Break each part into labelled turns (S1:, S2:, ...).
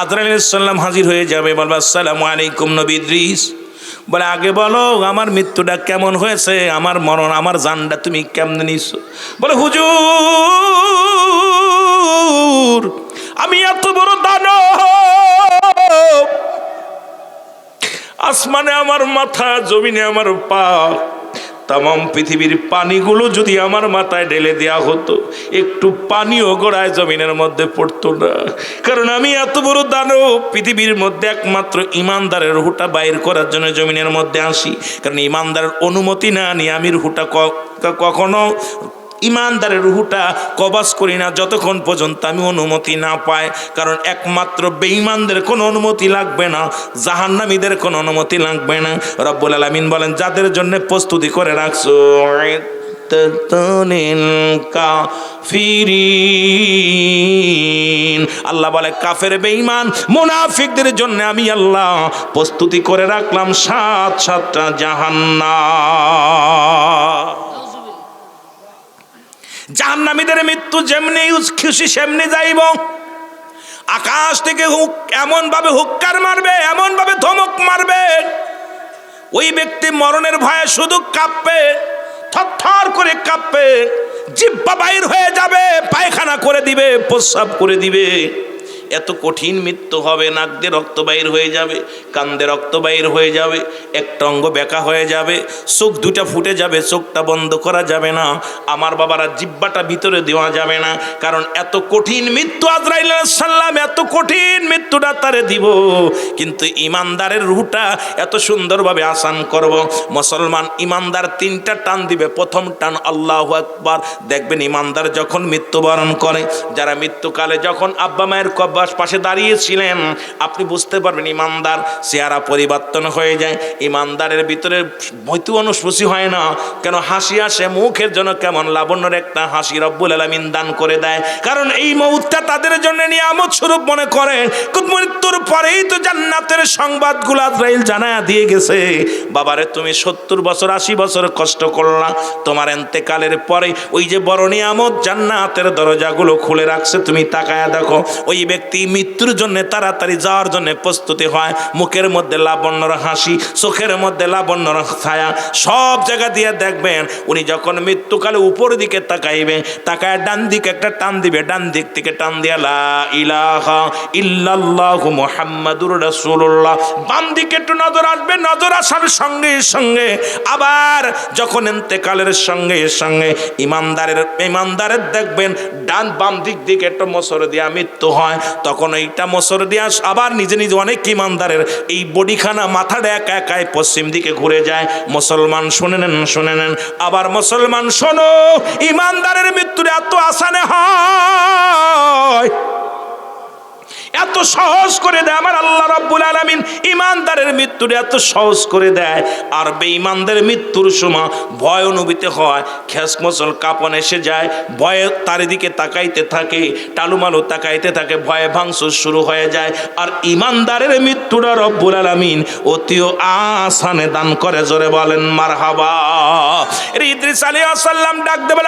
S1: আজরাইল আলাইহিস সালাম হাজির হয়ে যাবে, বলবে আসসালামু আলাইকুম নবী ইদ্রিস। বলে আগে বলো আমার মৃত্যুটা কেমন হয়েছে, আমার মরণ, আমার জানটা তুমি কেমনে নিছো? বলে হুজুর আমি এত বড় দানব, আসমানে আমার মাথা, জমিনে আমার পা, তাম পৃথিবীর পানিগুলো যদি আমার মাথায় ঢেলে দেয়া হতো, একটু পানিও গোড়ায় জমিনের মধ্যে পড়তো না। কারণ আমি এত বড় দানব, পৃথিবীর মধ্যে একমাত্র ইমানদারের রুহটা বাইর করার জন্য জমিনের মধ্যে আসি। কারণ ইমানদারের অনুমতি না নিয়ে আমি রুহটা কখনো ইমানদারের রুহটা কবাজ করি না যতক্ষণ পর্যন্ত আমি অনুমতি না পাই। কারণ একমাত্র বেঈমানদের কোনো অনুমতি লাগবে না, জাহান্নামীদের কোনো অনুমতি লাগবে না। রব্বুল আলামিন বলেন যাদের জন্য প্রস্তুতি করে রাখছো কাফিরিন, আল্লাহ বলে কাফের বেঈমান মুনাফিকদের জন্য আমি আল্লাহ প্রস্তুতি করে রাখলাম 7টা জাহান্নাম। জাহান্নামীদের মৃত্যু যেমনি খুশি সেমনি যাইব। আকাশ থেকে এমন ভাবে হুক্কার মারবে, এমন ভাবে ধমক মারবে, ওই ব্যক্তি মরণের ভয়ে শুধু কাঁপবে, থরথর করে কাঁপবে, জিহ্বা বাইর হয়ে যাবে, পায়খানা করে দিবে, প্রস্রাব করে দিবে। এত কঠিন মৃত্যু হবে। নাক দিয়ে রক্ত বাইর হয়ে যাবে, কান দিয়ে রক্ত বাইর হয়ে যাবে, একটা অঙ্গ বেঁকা হয়ে যাবে, চোখ দুটা ফুটে যাবে, চোখটা বন্ধ করা যাবে না, আমার বাবারা জিহ্বাটা ভিতরে দেওয়া যাবে না। কারণ এত কঠিন মৃত্যু আজরাইল আলাইহিস সালাম এত কঠিন মৃত্যুটা তারে দিব, কিন্তু ইমানদারের রূহটা এত সুন্দরভাবে আসান করব। মুসলমান ইমানদার 3টা টান দিবে। প্রথম টান আল্লাহু আকবার। দেখবেন ইমানদার যখন মৃত্যুবরণ করে, যারা মৃত্যুকালে যখন আব্বা মায়ের পাশে দাঁড়িয়েছিলেন, আপনি বুঝতে পারবেন ইমানদার চেহারা পরিবর্তন হয়ে যায়। ইমানদারের ভিতরে মৃত্যু অনুস্পর্শী হয় না, কেন হাসি আসে মুখের জন্য, কেমন লাবণ্যের একটা হাসি রব্বুল আলামিন দান করে দেয়। কারণ এই মউতটা তাদের জন্য নিয়ামত স্বরূপ মনে করেন। মৃত্যুর পরেই তো জান্নাতের সংবাদগুলো আজরাইল জানায়া দিয়ে গেছে। বাবারে তুমি 70 বছর 80 বছর কষ্ট করলা, তোমার ইন্তেকালের পরে ওই যে বড় নিয়ামত জান্নাতের দরজাগুলো খুলে রাখছে, তুমি তাকায়া দেখো। ওই ব্যক্তি মৃত্যুর জন্য তাড়াতাড়ি যাওয়ার জন্য প্রস্তুতি হয়, মুখের মধ্যে লাবণ্যর হাসি, চোখের মধ্যে লাবণ্যর ছায়া, সব জায়গা দিয়ে দেখবেন উনি যখন মৃত্যুকালে উপর দিকে তাকাইবে, তাকায় ডান দিকে একটা টান দিবে, ডান দিক থেকে টান দিয়া লা ইলাহা ইল্লাল্লাহু মুহাম্মাদুর রাসূলুল্লাহ। বাম দিকে একটু নজর আসবে, নজর আসার সঙ্গে সঙ্গে আবার যখন ইন্তেকালের সঙ্গে সঙ্গে ইমানদারের দেখবেন ডান বাম দিক দিকে একটা মোসর দিয়া মৃত্যু হয়, তখন এইটা মোসর দিয়া আবার নিজে নিজে অনেক ইমানদারের এই বডিখানা মাথাটা একা একাই পশ্চিম দিকে ঘুরে যায়। মুসলমান শুনে নেন, আবার মুসলমান শোনো, ইমানদারের মৃত্যুর এত আসানে হয়, এত সহজ করে দেয় আমার আল্লাহ রাব্বুল আলামিন। ইমানদারের মৃত্যুটা এত সহজ করে দেয়, আর বেঈমানদের মৃত্যুর সময় ভয় অনুভূতি হয়, খেস মসল কাঁপন এসে যায়, ভয়ে চারিদিকে তাকাইতে থাকে, টালুমালু তাকাইতে থাকে, ভয়ে ভাঙচুর শুরু হয়ে যায়। আর ইমানদারের মৃত্যুটা রব্বুল আলামিন অতিও আসানে দান করে। জোরে বলেন মারহাবা। ইদ্রিস আলাইহিস সালাম ডাক দেবে,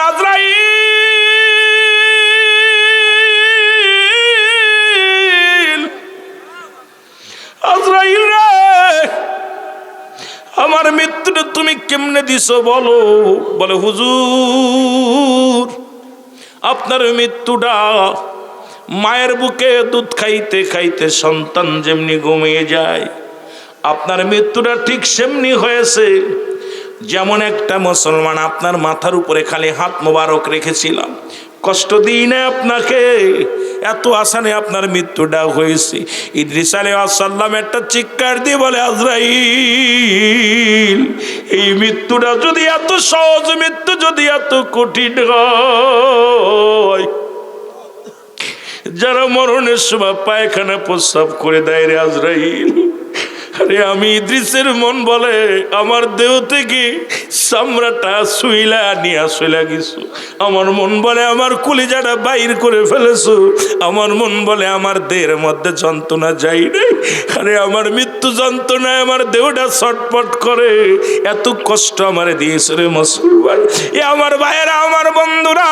S1: আজরাইল রে, আমার মৃত্যুটা তুমি কেমনে দিছো বলো। বলে হুজুর আপনার মৃত্যুটা মায়ের বুকে দুধ খাইতে খাইতে সন্তান যেমনি ঘুমিয়ে যায়, আপনার মৃত্যুটা ঠিক সেমনি হয়েছে। যেমন একটা মুসলমান আপনার মাথার উপরে খালি হাত মোবারক রেখেছিলাম, কষ্ট দিই না আপনাকে, এত আসানে আপনার মৃত্যুটা হয়েছে। ইদ্রিস আলাইহিস সালাম একটা চিৎকার দিয়ে বলে, আজরাইল এই মৃত্যুটা যদি এত সহজ, মৃত্যু যদি এত কঠিন হয়, যারা মরণের সময় পায়খানা প্রস্রাব করে দেয় রে আজরাইল, আরে আমি ইদ্রিসের মন বলে আমার দেহ থেকে চামড়াটা শুইলা নিয়ে চলে গেছো। আমার মন বলে আমার কলিজাটা বাইর করে ফেলেছো। আমার মন বলে আমার দেহের মধ্যে যন্ত্রণা যাই নাই। আরে আমার মৃত্যু যন্ত্রণায় আমার দেহটা ছটপট করে। এত কষ্ট আমারে দিয়েছে রে মুসলমান। এ আমার ভাইয়েরা, আমার বন্ধুরা,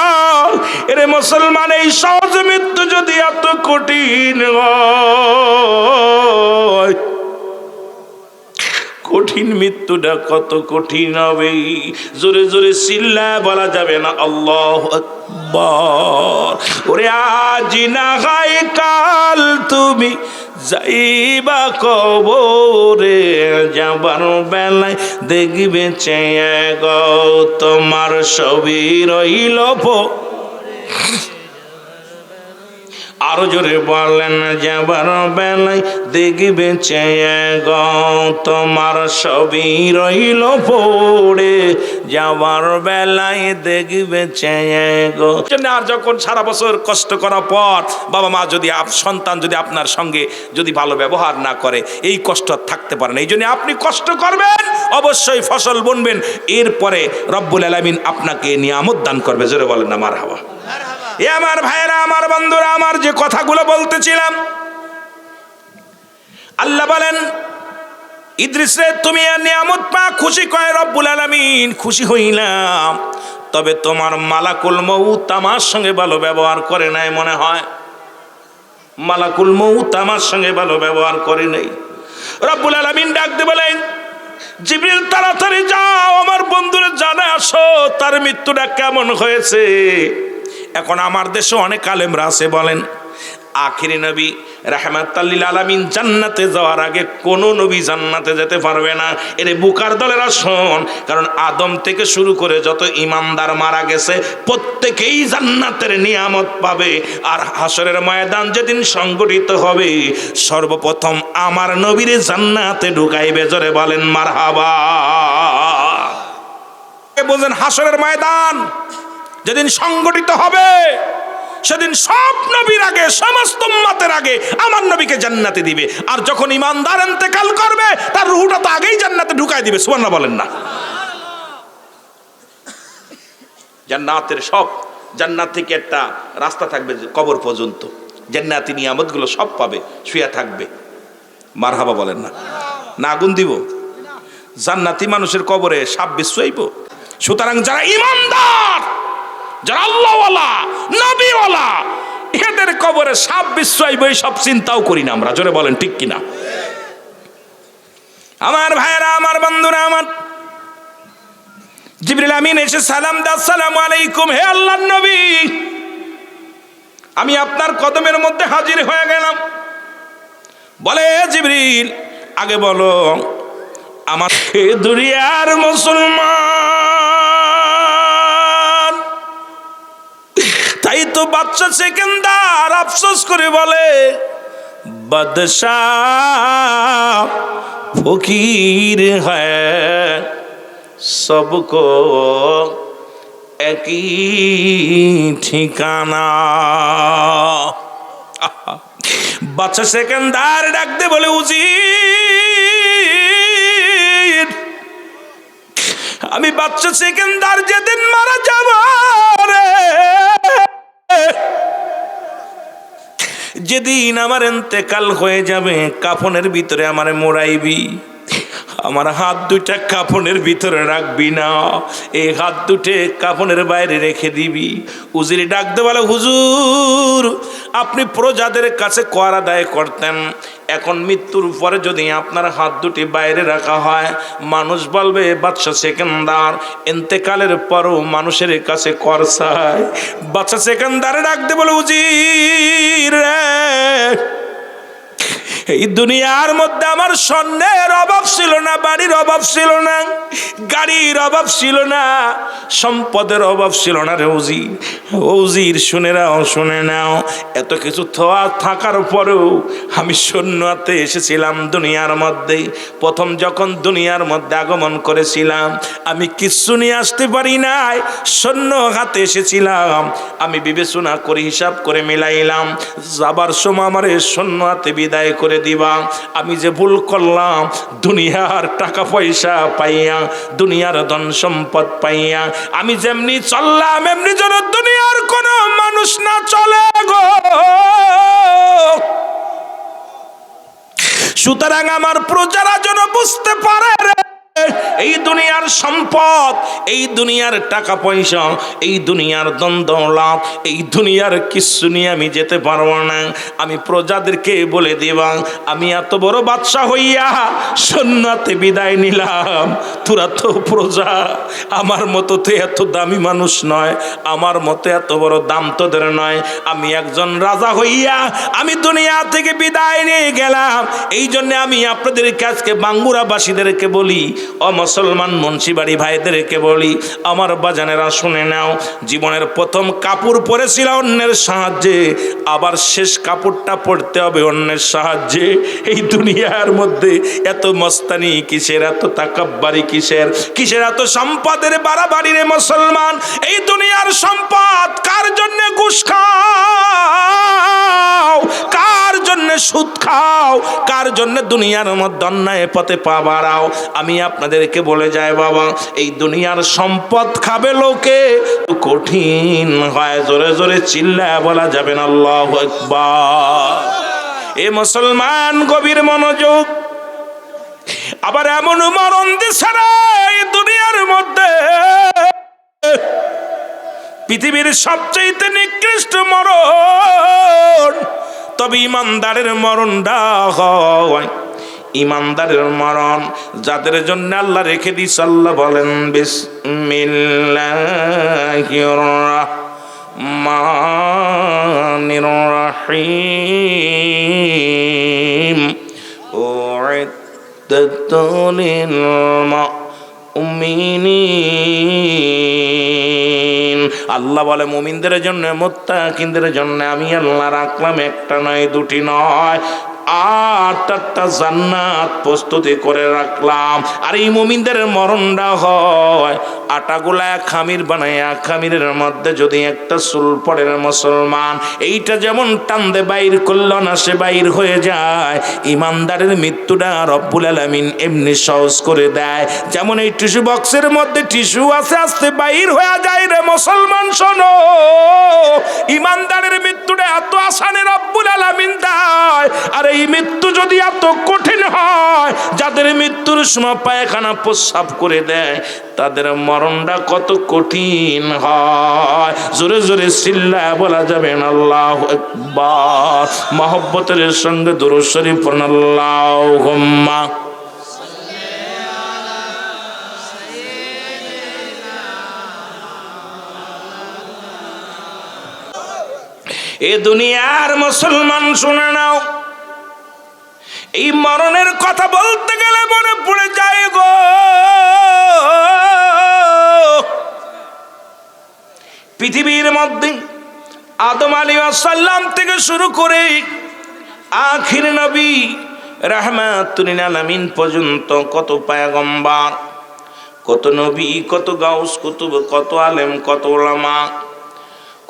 S1: এরে মুসলমান, এই সহজ মৃত্যু যদি এত কঠিন হয়, কঠিন মৃত্যুটা কত কঠিন হবে। জোরে জোরে চিল্লায় বলা যাবে না আল্লাহু আকবার। ওরে আজ না হয় কাল তুমি যাইবা কবরে, যাবার বেলায় দেখবে চেয়ে গো তোমার ছবি রইল আরো জোরে বলেন, যাবার বেলায় দেখবে চেয়ে গো তোমার ছবি রইল পড়ে, যাবার বেলায় দেখবে চেয়ে গো। আর যখন সারা বছর কষ্ট করার পর বাবা মা যদি সন্তান যদি আপনার সঙ্গে যদি ভালো ব্যবহার না করে, এই কষ্ট থাকতে পারে না। এই জন্য আপনি কষ্ট করবেন, অবশ্যই ফসল বুনবেন, এরপরে রব্বুল আলামিন আপনাকে নিয়ামত দান করবে। জোরে বলেন না মারহাবা। এ আমার ভাইয়েরা, আমার বন্ধুরা, আমার যে কথাগুলো বলতেছিলাম, আল্লাহ বলেন ইদ্রিস রে তুমি নিয়ামত পা খুশি কয় রব্বুল আলামিন, খুশি হইলাম, তবে তোমার মালাকুল মউত আমার সঙ্গে ভালো ব্যবহার করে নাই মনে হয়। মালাকুল মউত আমার সঙ্গে ভালো ব্যবহার করে নাই। রব্বুল আলামিন ডাক দিয়ে বলেন, জিবরিল তাড়াতাড়ি যাও আমার বন্ধুরে জানা আসো তার মৃত্যুটা কেমন হয়েছে। এখন আমার দেশে অনেক আলেমরা আছে বলেন আখিরি নবী রাহমাতাল লিল আলামিন জান্নাতে যাওয়ার আগে কোন নবী জান্নাতে যেতে পারবে না। এরে বুকার দলেরা শোন, কারণ আদম থেকে শুরু করে যত ইমানদার মারা গেছে প্রত্যেকেই জান্নাতের নিয়ামত পাবে। আর হাসরের ময়দান যেদিন সংগঠিত হবে, সর্বপ্রথম আমার নবীরে জান্নাতে ঢুকাইবে। জোরে বলেন মারহাবা। বোঝেন, হাসরের ময়দান যেদিন সংগঠিত হবে সেদিন সব নবীর আগে, সমস্ত উম্মতের আগে আমার নবীকে জান্নাতে দিবে। আর যখন ইমানদার ইন্তেকাল করবে তার রূহটা তো আগেই জান্নাতে ঢুকাই দিবে। সুবহানাল্লাহ বলেন না। জান্নাতের সব, জান্নাত থেকে একটা রাস্তা থাকবে কবর পর্যন্ত, জান্নাতি নিয়ামতগুলো সব পাবে, শুয়ে থাকবে। মারহাবা বলেন না। না আগুন দিব? জান্নাতি মানুষের কবরে সাপ বিছাইব? সুতরাং যারা ইমানদার, যারা আল্লাহওয়ালা নবীওয়ালা, এদের কবরে সাপ বিছাইব এই সব চিন্তাও করি না আমরা। জোরে বলেন ঠিক কিনা? আমার ভাইয়েরা, আমার বন্ধুরা, আমার জিবরিল আমিন এসে সালাম দা, আসসালামু আলাইকুম, হে আল্লাহর নবী, আমি আপনার কদমের মধ্যে হাজির হয়ে গেলাম। বলে জিবরিল, আগে বলো আমার দুনিয়ার মুসলমান। তাই তো বাচ্চা সেকেন্দার আফসোস করে বলে, বাদশাহ ফকির হ্যায় সবকো একই ঠিকানা। বাচ্চা সেকেন্দার ডাকতে বলে, উজির, আমি বাচ্চা সেকেন্দার যেদিন মারা যাব রে, যেদিন আমার ইন্তেকাল হয়ে যাবে, কাফনের ভিতরে আমারে মোড়াইবি, আমার হাত দুইটা কাফনের ভিতরে রাখবি না, এই হাত দুটে কাফনের বাইরে রেখে দিবি। উজির ডাকতে বলে, হুজুর, আপনি প্রজাদের কাছে কর আদায় করতেন, এখন মৃত্যুর পরে যদি আপনার হাত দুটি বাইরে রাখা হয়, মানুষ বলবে বাদশা সেকেন্দার ইন্তেকালের পরও মানুষের কাছে কর চায়। বাদশা সেকেন্দার ডাকতে বলে, উজির রে, এই দুনিয়ার মধ্যে আমার স্বর্ণের অভাব ছিল না, বাড়ির অভাব ছিল না, গাড়ির অভাব ছিল না, সম্পদের অভাব ছিল না রে উজির। উজির শুনে নাও, শুনে নাও, এত কিছু থাকার পরেও আমি শূন্য হাতে এসেছিলাম দুনিয়ার মধ্যে। প্রথম যখন দুনিয়ার মধ্যে আগমন করেছিলাম আমি কিচ্ছু নিয়ে আসতে পারি নাই, শূন্য হাতে এসেছিলাম। আমি বিবেচনা করে হিসাব করে মিলাইলাম, যাবার সময় আমার শূন্য হাতে বিদায় করে দিবা আমি যে ভুল করলাম, দুনিয়ার টাকা পয়সা পাইয়া, দুনিয়ার ধন সম্পদ পাইয়া আমি যেমনি চললাম এমনি যেন দুনিয়ার কোনো মানুষ না চলে গো। সুতরাং আমার প্রজারা যেন বুঝতে পারে এই দুনিয়ার সম্পদ, এই দুনিয়ার টাকা পয়সা, এই দুনিয়ার দ্বন্দ্ব, এই দুনিয়ার কিছু নিয়ে আমি যেতে পারবো না। আমি প্রজাদেরকে বলে দিবা আমি এত বড় বাদশা হইয়া সন্ন্যাতে বিদায় নিলাম, তোরা তো প্রজা, আমার মতো তো এত দামি মানুষ নয়, আমার মতো এত বড় দাম তোদের নয়। আমি একজন রাজা হইয়া আমি দুনিয়া থেকে বিদায় নিয়ে গেলাম। এই জন্য আমি আপনাদেরকে আজকে বাঙ্গুরাবাসীদেরকে বলি, ও মুসলমান মুন্সিবাড়ি ভাইদেরকে বলি, আমার বাজানেরা শুনে নাও, জীবনের প্রথম কাপড় পরেছিল অন্যের সাহায্যে, আবার শেষ কাপড়টা পরতে হবে অন্যের সাহায্যে। এই দুনিয়ার মধ্যে এত মস্তানি কিসের, এত তাকাব্বারি কিসের, কিসের এত সম্পদের বাড়াবাড়ি রে মুসলমান? এই দুনিয়ার সম্পদ কার জন্য ঘুষ খাও, কার জন্য সুদ খাও, কার জন্য দুনিয়ার মধ্যে অন্যায় পথে পা বাড়াও? আমি আপনাদেরকে বলে যাই বাবা, এই দুনিয়ার সম্পদ খাবে লোকে কঠিন হয়, জোরে জোরে চিল্লায় বলা যাবে না আল্লাহু আকবার। এ মুসলমান গভীর মনোযোগ। আবার এমন মরণ দিছে রে এই দুনিয়ার মধ্যে, পৃথিবীর সবচেয়ে নিকৃষ্ট মরণ, তবে ইমানদারের মরণটা হয় ইমানদারের মরণ, যাদের জন্য আল্লাহ রেখে দিস। আল্লাহ বলেন বিসমিল্লাহির রাহমানির রাহিম উইদ্দাত লিল মুমিনিন। আল্লাহ বলে মুমিনদের জন্য, মুত্তাকিনদের জন্য আমি আল্লাহ রাখলাম একটা নয়, দুটি নয়, 8টা জান্নাত প্রস্তুতি করে রাখলাম। আর এই মুমিনদের মরণটা হয় আটাগুলা খামির বানাইয়া, খামিরের মধ্যে যদি একটা চুল পড়ে মুসলমান, এইটা যেমন টান্দে বাইর করল না সে বাইর হয়ে যায়, ইমানদারের মৃত্যুটা রব্বুল আলামিন এমনি সহজ করে দেয়। যেমন এই টিস্যু বক্সের মধ্যে টিস্যু আছে, আস্তে বাইর হয়ে যায় রে মুসলমান। শোনো, ইমানদারের মৃত্যুটা এত আসানে রব্বুল আলামিন দেয়। আর এই মৃত্যু যদি এত কঠিন হয়, যাদের মৃত্যুর সময় পায়খানা প্রস্রাব করে দেয়, তাদের মরণটা কত কঠিন হয়, জোরে জোরে চিল্লায় বলা যাবে না আল্লাহু আকবার। মহব্বতের সঙ্গে দুরূদ শরীফ পড়ুন, আল্লাহুম্মা এ দুনিয়ার মুসলমান শুনে নাও, এই মরণের কথা বলতে গেলে মনে পড়ে যায় গো, পৃথিবীর মধ্যে আদম আলাইহিস সালাম থেকে শুরু করে আখির নবী রাহমাতুল লিল আলামিন পর্যন্ত কত পয়গম্বর, কত নবী, কত গাউস কুতুব, কত আলেম, কত উলামা,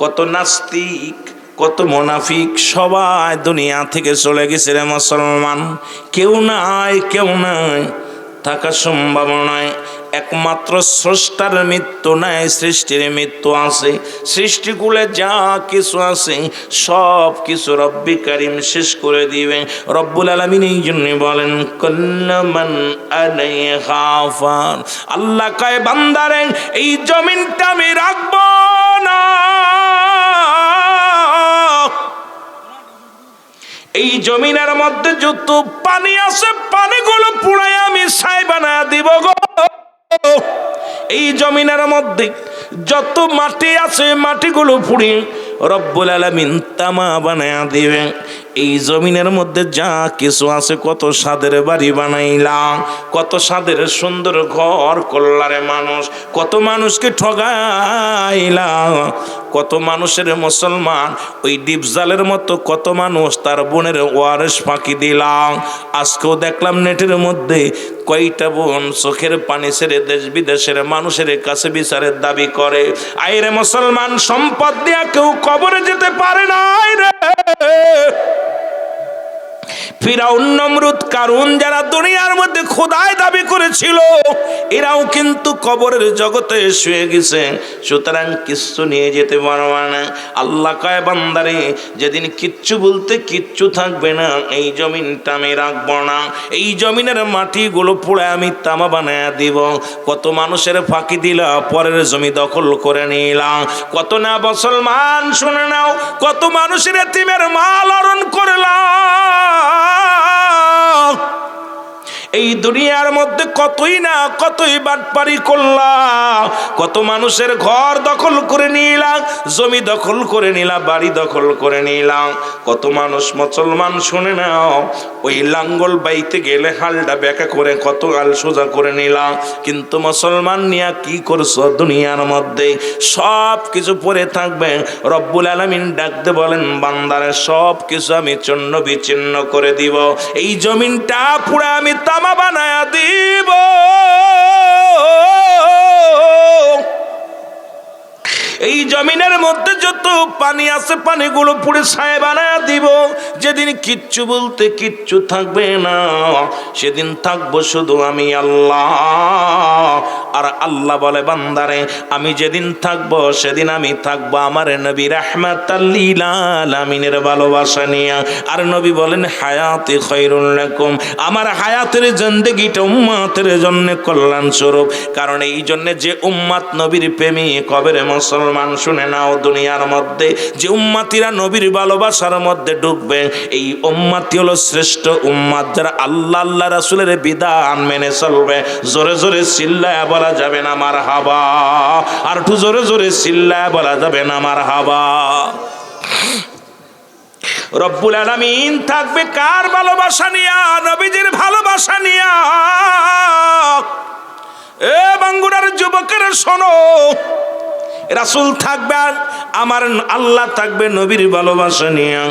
S1: কত নাস্তিক, কত মুনাফিক, সবাই দুনিয়া থেকে চলে গেছে রে মুসলমান। কেউ নাই, কেউ নাই, থাকা সম্ভব নয়। একমাত্র স্রষ্টার মৃত্যু নাই, সৃষ্টির মৃত্যু আছে। সৃষ্টিকুলে যা কিছু আছে সব কিছু রব্বি কারিম শেষ করে দিবে। রব্বুল আলামিন এই জন্য বলেন কুল্লু মান আলাইহা ফান। আল্লাহ কয় বান্দারে এই জমিনটা আমি রাখবো না, এই জমিনের মধ্যে যত পানি আছে পানিগুলো পুড়াই আমি ছাই বানায় দিব গো। এই জমিনের মধ্যে যত মাটি আছে মাটিগুলো পুড়িয়ে রব্বুল আলামিন তামা বানায় দিবে। এই জমিনের মধ্যে যা কিছু আছে, কত স্বাদের বাড়ি বানাইলাম, কত স্বাদের সুন্দর ঘর করলারে মানুষ, কত মানুষকে ঠগাইলাম, কত মানুষের মুসলমান ওই ডিপজালের মতো কত মানুষ তার বোনের ওয়ারিশ ফাঁকি দিলাম। আজকেও দেখলাম নেটের মধ্যে কয়টা বোন চোখের পানি ছেড়ে দেশ বিদেশের মানুষের কাছে বিচারের দাবি করে। আইরে মুসলমান, সম্পদ দিয়া কেউ কবরে যেতে পারে না রে। ফিরাউন, নমরুদ, কারুন যারা দুনিয়ার মধ্যে খোদাই দাবি করেছিল, এরাও কিন্তু কবরের জগতে শুয়ে গেছে। সুতরাং কিচ্ছু নিয়ে যেতে পারবে না। আল্লাহ কয় বান্দারে, যেদিন কিচ্ছু বলতে কিচ্ছু থাকবে না, এই জমিনটা আমি রাখবো না, এই জমিনের মাটিগুলো পুড়ে আমি তামা বানায় দিব। কত মানুষের ফাঁকি দিলা, পরের জমি দখল করে নিলাম। কত না মুসলমান শুনে নাও, কত মানুষের এতিমের মাল হরণ করলাম। এই দুনিয়ার মধ্যে কতই না কতই বাটপারি করলাম, কত মানুষের ঘর দখল করে নিলাম, জমি দখল করে নিলাম, বাড়ি দখল করে নিলাম। কত মানুষ মুসলমান শুনে নাও, ওই লাঙ্গল বাইতে গেলে হালটা ব্যাকা করে কত হাল সোজা করে নিলাম। কিন্তু মুসলমান নিয়া কি করছো দুনিয়ার মধ্যে? সব কিছু পড়ে থাকবে। রব্বুল আলামিন ডাকতে বলেন, বান্দারে সব কিছু আমি চূর্ণ বিচ্ছিন্ন করে দিব, এই জমিনটা পুরো আমি তামা বানায়া দিব। এই জমিনের মধ্যে যত পানি আছে পানিগুলো পুড়ে ছাই বানায়া দিব। যেদিন কিচ্ছু বলতে কিচ্ছু থাকবে না, সেদিন থাকবো শুধু আমি আল্লাহ। আর আল্লাহ বলে, বান্দারে আমি যেদিন থাকবো সেদিন আমি থাকবো আমার নবী রাহমাতাল লিল আলামিনের ভালোবাসা নিয়ে। আর নবী বলেন, হায়াতে খায়রুল লাকুম, আমার হায়াতের জিন্দেগিটা উম্মতের জন্য কল্যাণ স্বরূপ। কারণ এই জন্য যে উম্মত নবীর প্রেমিক হবে রে মুসলমান, শুনে নাও, দুনিয়ার মধ্যে যে উম্মতিরা নবীর ভালোবাসার মধ্যে ঢুকবে, এই উম্মতি হলো শ্রেষ্ঠ উম্মত, যারা আল্লাহ আল্লাহ রাসূলের বিধান মেনে চলবে। জোরে জোরে চিল্লায়া বলা যাবে না মারহাবা, আর একটু জোরে জোরে চিল্লায়া বলা যাবে না মারহাবা। রব্বুল আলামিন থাকবে কার ভালোবাসা নিয়া? নবীজির ভালোবাসা নিয়া। এ বাঙ্গুরার যুবকেরা শোনো, রাসূল থাকবে আর আমার আল্লাহ থাকবে নবীর ভালোবাসা নিয়ে।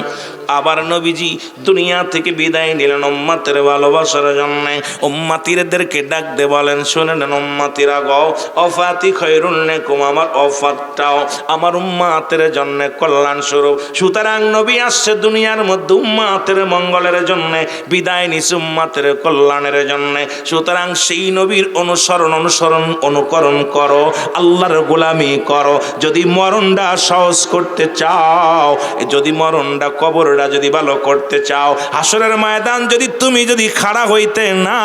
S1: আবার নবীজি দুনিয়া থেকে বিদায় নিলেন উম্মতের ভালোবাসার জন্য। উম্মতিদেরকে ডাক দে বলেন, শুনেন উম্মতিরা গো, অফাতি খায়রুল লাকুম, আমার অফাতটাও আমার উম্মতের জন্য কল্যাণ স্বরূপ। সুতরাং নবী আসছে দুনিয়ার মধ্যে উম্মতের মঙ্গলের জন্য, বিদায় নিছে উম্মতের কল্যাণের জন্য। সুতরাং সেই নবীর অনুকরণ করো, আল্লাহর গোলামি করো। যদি মরণটা সহজ করতে চাও, যদি মরণটা কবর যদি ভালো করতে চাও, হাসরের ময়দান তুমি যদি খাড়া হইতে না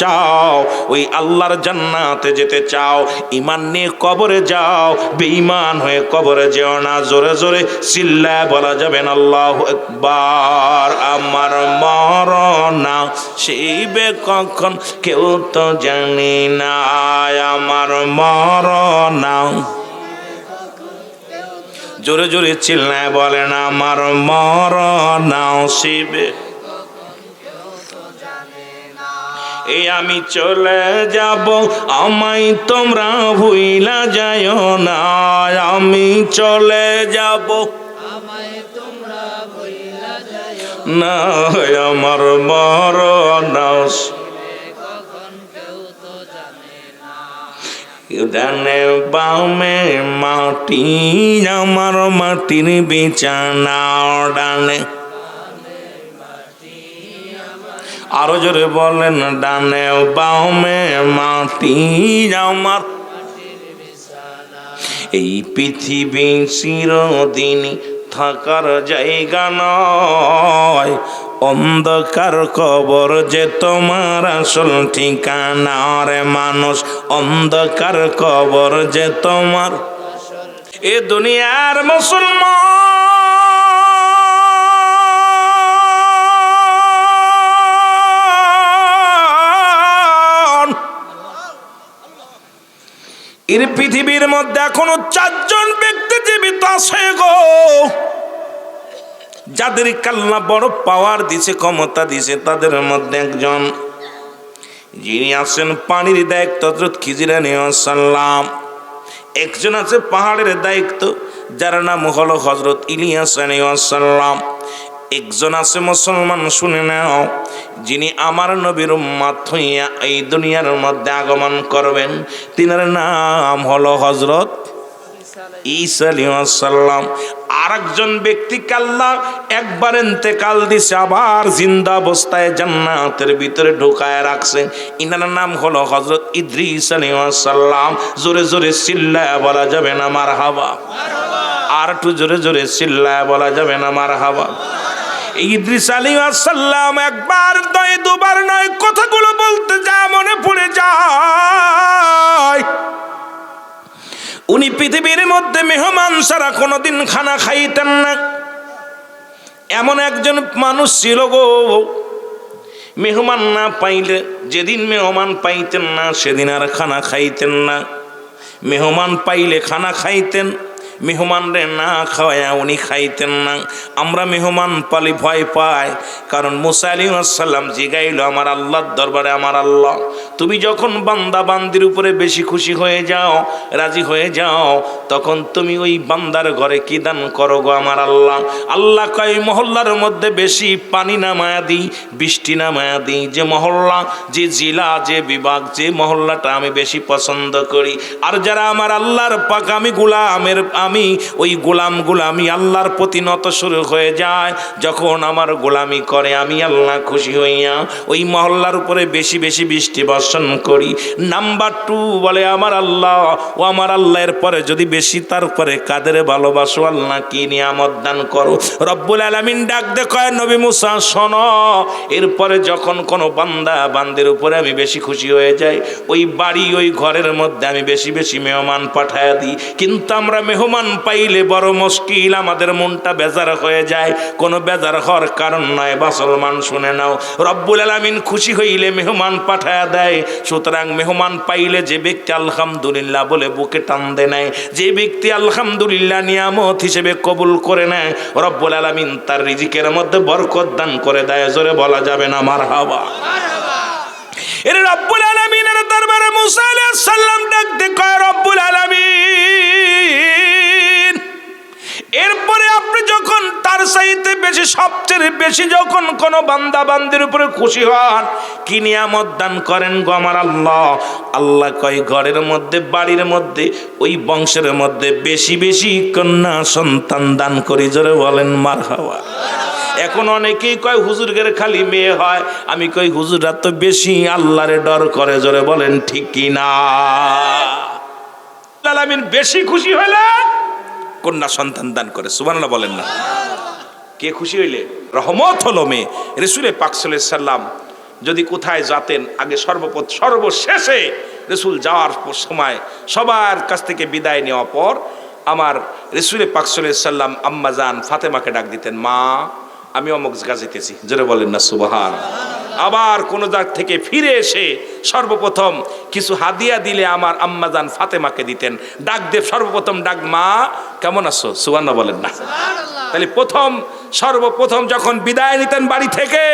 S1: চাও, ওই আল্লাহর জান্নাতে যেতে চাও, ঈমান নিয়ে কবরে যাও, বেঈমান হয়ে কবরে যেও না। জোরে জোরে চিল্লায় বলা যাবে না আল্লাহু আকবার। আমার মরণ আসিবে কখন কেউ তো জানি না, আমার মরণ। জোরে জোরে চিল্লায় বলেন, আমার মরণ আসিবে। এই আমি চলে যাব, আমায় তোমরা ভুইলা যাইও না। আমি চলে যাব, আমায় তোমরা ভুইলা যাইও না, আমার মরণ আসিবে। ডানে বামে মাটি, আমার মাটির বিছানা। ডানে, আরো জোরে বলেন, ডানে বামে মাটি, আমার। এই পৃথিবী চিরদিন থাকার জায়গা নয়, অন্ধকার কবর যে তোমার আসল ঠিকানা। রে মানুষ, অন্ধকার কবর যে তোমার। এ দুনিয়ার মুসলমান, এর পৃথিবীর মধ্যে এখনো 4 জন ব্যক্তি জীবিত আছে গো, যাদের আল্লাহ বড় পাওয়ার দিছে, ক্ষমতা দিছে। তাদের মধ্যে একজন যিনি আছেন পানির দায়িত্ব, হযরত খিজির আলাইহিস সালাম। একজন আছে পাহাড়ের দায়িত্ব, যার নাম হলো হযরত ইলিয়াস আলাইহিস সালাম। একজন আছে মুসলমান, শুনে নাও, যিনি আমার নবীর উম্মত হইয়া এই দুনিয়ার মধ্যে আগমন করবেন, তিনার নাম হলো হযরত ঈসা আলাইহিস সালাম। আরেকজন ব্যক্তিকে আল্লাহ একবার ইন্তেকাল দিছে, আবার জিন্দা অবস্থায় জান্নাতের ভিতরে ঢোকায় রাখছে। ইনার নাম হলো হযরত ইদ্রিস আলাইহিস সালাম। জোরে জোরে চিল্লায়া বলা যাবে না মারহাবা? আর একটু জোরে জোরে চিল্লায়া বলা যাবে না মারহাবা? ইদ্রিস আলাইহিস সালাম একবার নয়, দুবার নয়, কথাগুলো বলতে যা মনে পড়ে যায়। উনি পৃথিবীর মধ্যে মেহমান ছাড়া কোনোদিন খানা খাইতেন না, এমন একজন মানুষ ছিল গো। মেহমান না পাইলে, যেদিন মেহমান পাইতেন না সেদিন আর খানা খাইতেন না। মেহমান পাইলে খানা খাইতেন, মেহমানরে না খাওয়ায়া উনি খাইতেন না। আমরা মেহমান পালি ভয় পাই, কারণ মুসা আলাইহিস সালাম জিগাইল আমার আল্লাহর দরবারে, আমার আল্লাহ তুমি যখন বান্দা বান্দির উপরে বেশি খুশি হয়ে যাও, রাজি হয়ে যাও, তখন তুমি ওই বান্দার ঘরে কি দান করো গো আমার আল্লাহ? আল্লাহ কয় মহল্লার মধ্যে বেশি পানি নামায়া দিই, বৃষ্টি নামায়া দিই। যে মহল্লা, যে জেলা, যে বিভাগ, যে মহল্লাটা আমি বেশি পছন্দ করি। আর যারা আমার আল্লাহর পাক আমি গোলামের, আমি ওই গোলামগুলো আমি আল্লাহর প্রতি নত শুরু হয়ে যায়, যখন আমার গোলামি করে আমি আল্লাহ খুশি হইয়া ওই মহল্লার উপরে বেশি বেশি বৃষ্টি বর্ষণ করি। নাম্বার 2 বলে আমার আল্লাহ, ও আমার আল্লাহর পরে যদি বেশি তারপরে কাদের ভালোবাসো আল্লাহ, কি নিয়ামত দান করো। রব্বুল আলামিন ডাক দে কয় নবী মুসা শোনো, এরপরে যখন কোনো বান্দা বান্দির উপরে আমি বেশি খুশি হয়ে যাই, ওই বাড়ি ওই ঘরের মধ্যে আমি বেশি বেশি মেহমান পাঠায়া দিই। কিন্তু আমরা মেহমান পাইলে বড় মুশকিল, আমাদের মনটা বেজার হয়ে যায়। কোনো বেজার হওয়ার কারণ নয় মুসলমান, শুনে নাও। রব্বুল আলামিন খুশি হইলে মেহমান পাঠায়া দেয়। সুতরাং মেহমান পাইলে যে ব্যক্তি আলহামদুলিল্লাহ বলে বুকে টান দে নেয়, যে ব্যক্তি আলহামদুলিল্লাহ নিয়ামত হিসেবে কবুল করে নেয়, রব্বুল আলামিন তার রিজিকের মধ্যে বরকত দান করে দেয়। জোরে বলা যাবে না মারহাবা? এর রব্বুল আলামিনের দরবারে মুসা আলাইহিস সালাম ডাক দে কয় রব্বুল আলামিন, এরপরে আপনি যখন তার চাইতে বেশি, সবচেয়ে বেশি যখন কোনো বান্দা বান্দির উপরে খুশি হন, কি নিয়ামত দান করেন গো আমার আল্লাহ? আল্লাহ কয় ঘরের মধ্যে, বাড়ির মধ্যে, ওই বংশের মধ্যে বেশি বেশি কন্যা সন্তান দান করি। জোরে বলেন মারহাবা? এখন অনেকেই কয় হুজুরের খালি মেয়ে হয়, আমি কই হুজুররা তো বেশি আল্লাহরে ডর করে। জোরে বলেন ঠিক কি না? আলামিন বেশি খুশি হলে কন্যা সন্তান দান করে। সুবহানাল্লাহ বলেন না? কে খুশি হইলে রহমত হলো মেয়ে। রাসূল পাক সাল্লাল্লাহু আলাইহি সাল্লাম যদি কোথায় যেতেন, আগে সর্বশেষে রাসূল যাওয়ার সময় সবার কাছ থেকে বিদায় নেওয়ার পর আমার রাসূল পাক সাল্লাল্লাহু আলাইহি সাল্লাম আম্মা জান ফাতেমাকে ডাক দিতেন, মা আমি অমুক জায়গা যেতেছি। জোরে বলেন না সুবহানাল্লাহ? আবার কোন জায়গা থেকে ফিরে এসে সর্বপ্রথম কিছু হাদিয়া দিলে আমার আম্মা জান ফাতেমাকে দিতেন। ডাক দিয়ে সর্বপ্রথম ডাক, মা কেমন আছো? সুবহানাল্লাহ বলেন না? তাহলে সর্বপ্রথম যখন বিদায় নিতেন বাড়ি থেকে,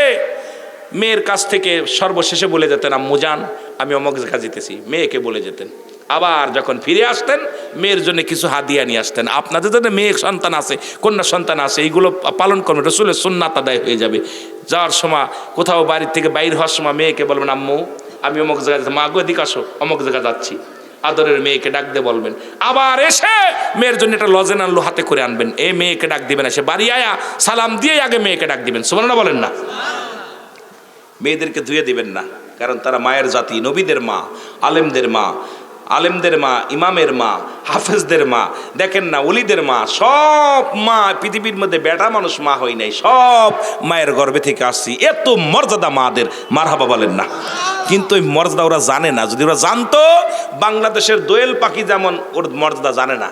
S1: মেয়ের কাছ থেকে সর্বশেষে বলে যেতেন, আম্মু জান আমি অমুক জায়গা যেতেছি, মেয়েকে বলে যেতেন। আবার যখন ফিরে আসতেন মেয়ের জন্য কিছু হাদিয়া নিয়ে আসতেন। আপনাদের জন্য মেয়ে সন্তান আছে, কন্যা সন্তান আছে, এইগুলো পালন করবেন, রাসূলের সুন্নাত আদায় হয়ে যাবে। যাওয়ার সময় কোথাও বাড়ির থেকে বাইরে হওয়ার সময় মেয়েকে বলবেন, আম্মু আমি অমুক জায়গায় যাচ্ছি, মা গো এদিকে আসো, অমুক জায়গায় যাচ্ছি। আদরের মেয়েকে ডাক দিয়ে বলবেন। আবার এসে মেয়ের জন্য একটা লজেন আনলো হাতে করে আনবেন, এই মেয়েকে ডাক দিবেন। এসে বাড়ি আয়া সালাম দিয়ে আগে মেয়েকে ডাক দিবেন। সুবহানাল্লাহ বলেন না? মেয়েদেরকে ধুয়ে দিবেন না, কারণ তারা মায়ের জাতি, নবীদের মা, আলেমদের মা, ইমামের মা, হাফেজদের মা, দেখেন না ওলিদের মা, সব মা। পৃথিবীর মধ্যে বেটা মানুষ মা হয় নাই, সব মায়ের গর্ভে থেকে আসছি। এত মর্যাদা মাদের, মারহাবা বলেন না? কিন্তু ওই মর্যাদা ওরা জানে না। যদি ওরা জানতো, বাংলাদেশের দোয়েল পাখি যেমন ওর মর্যাদা জানে না,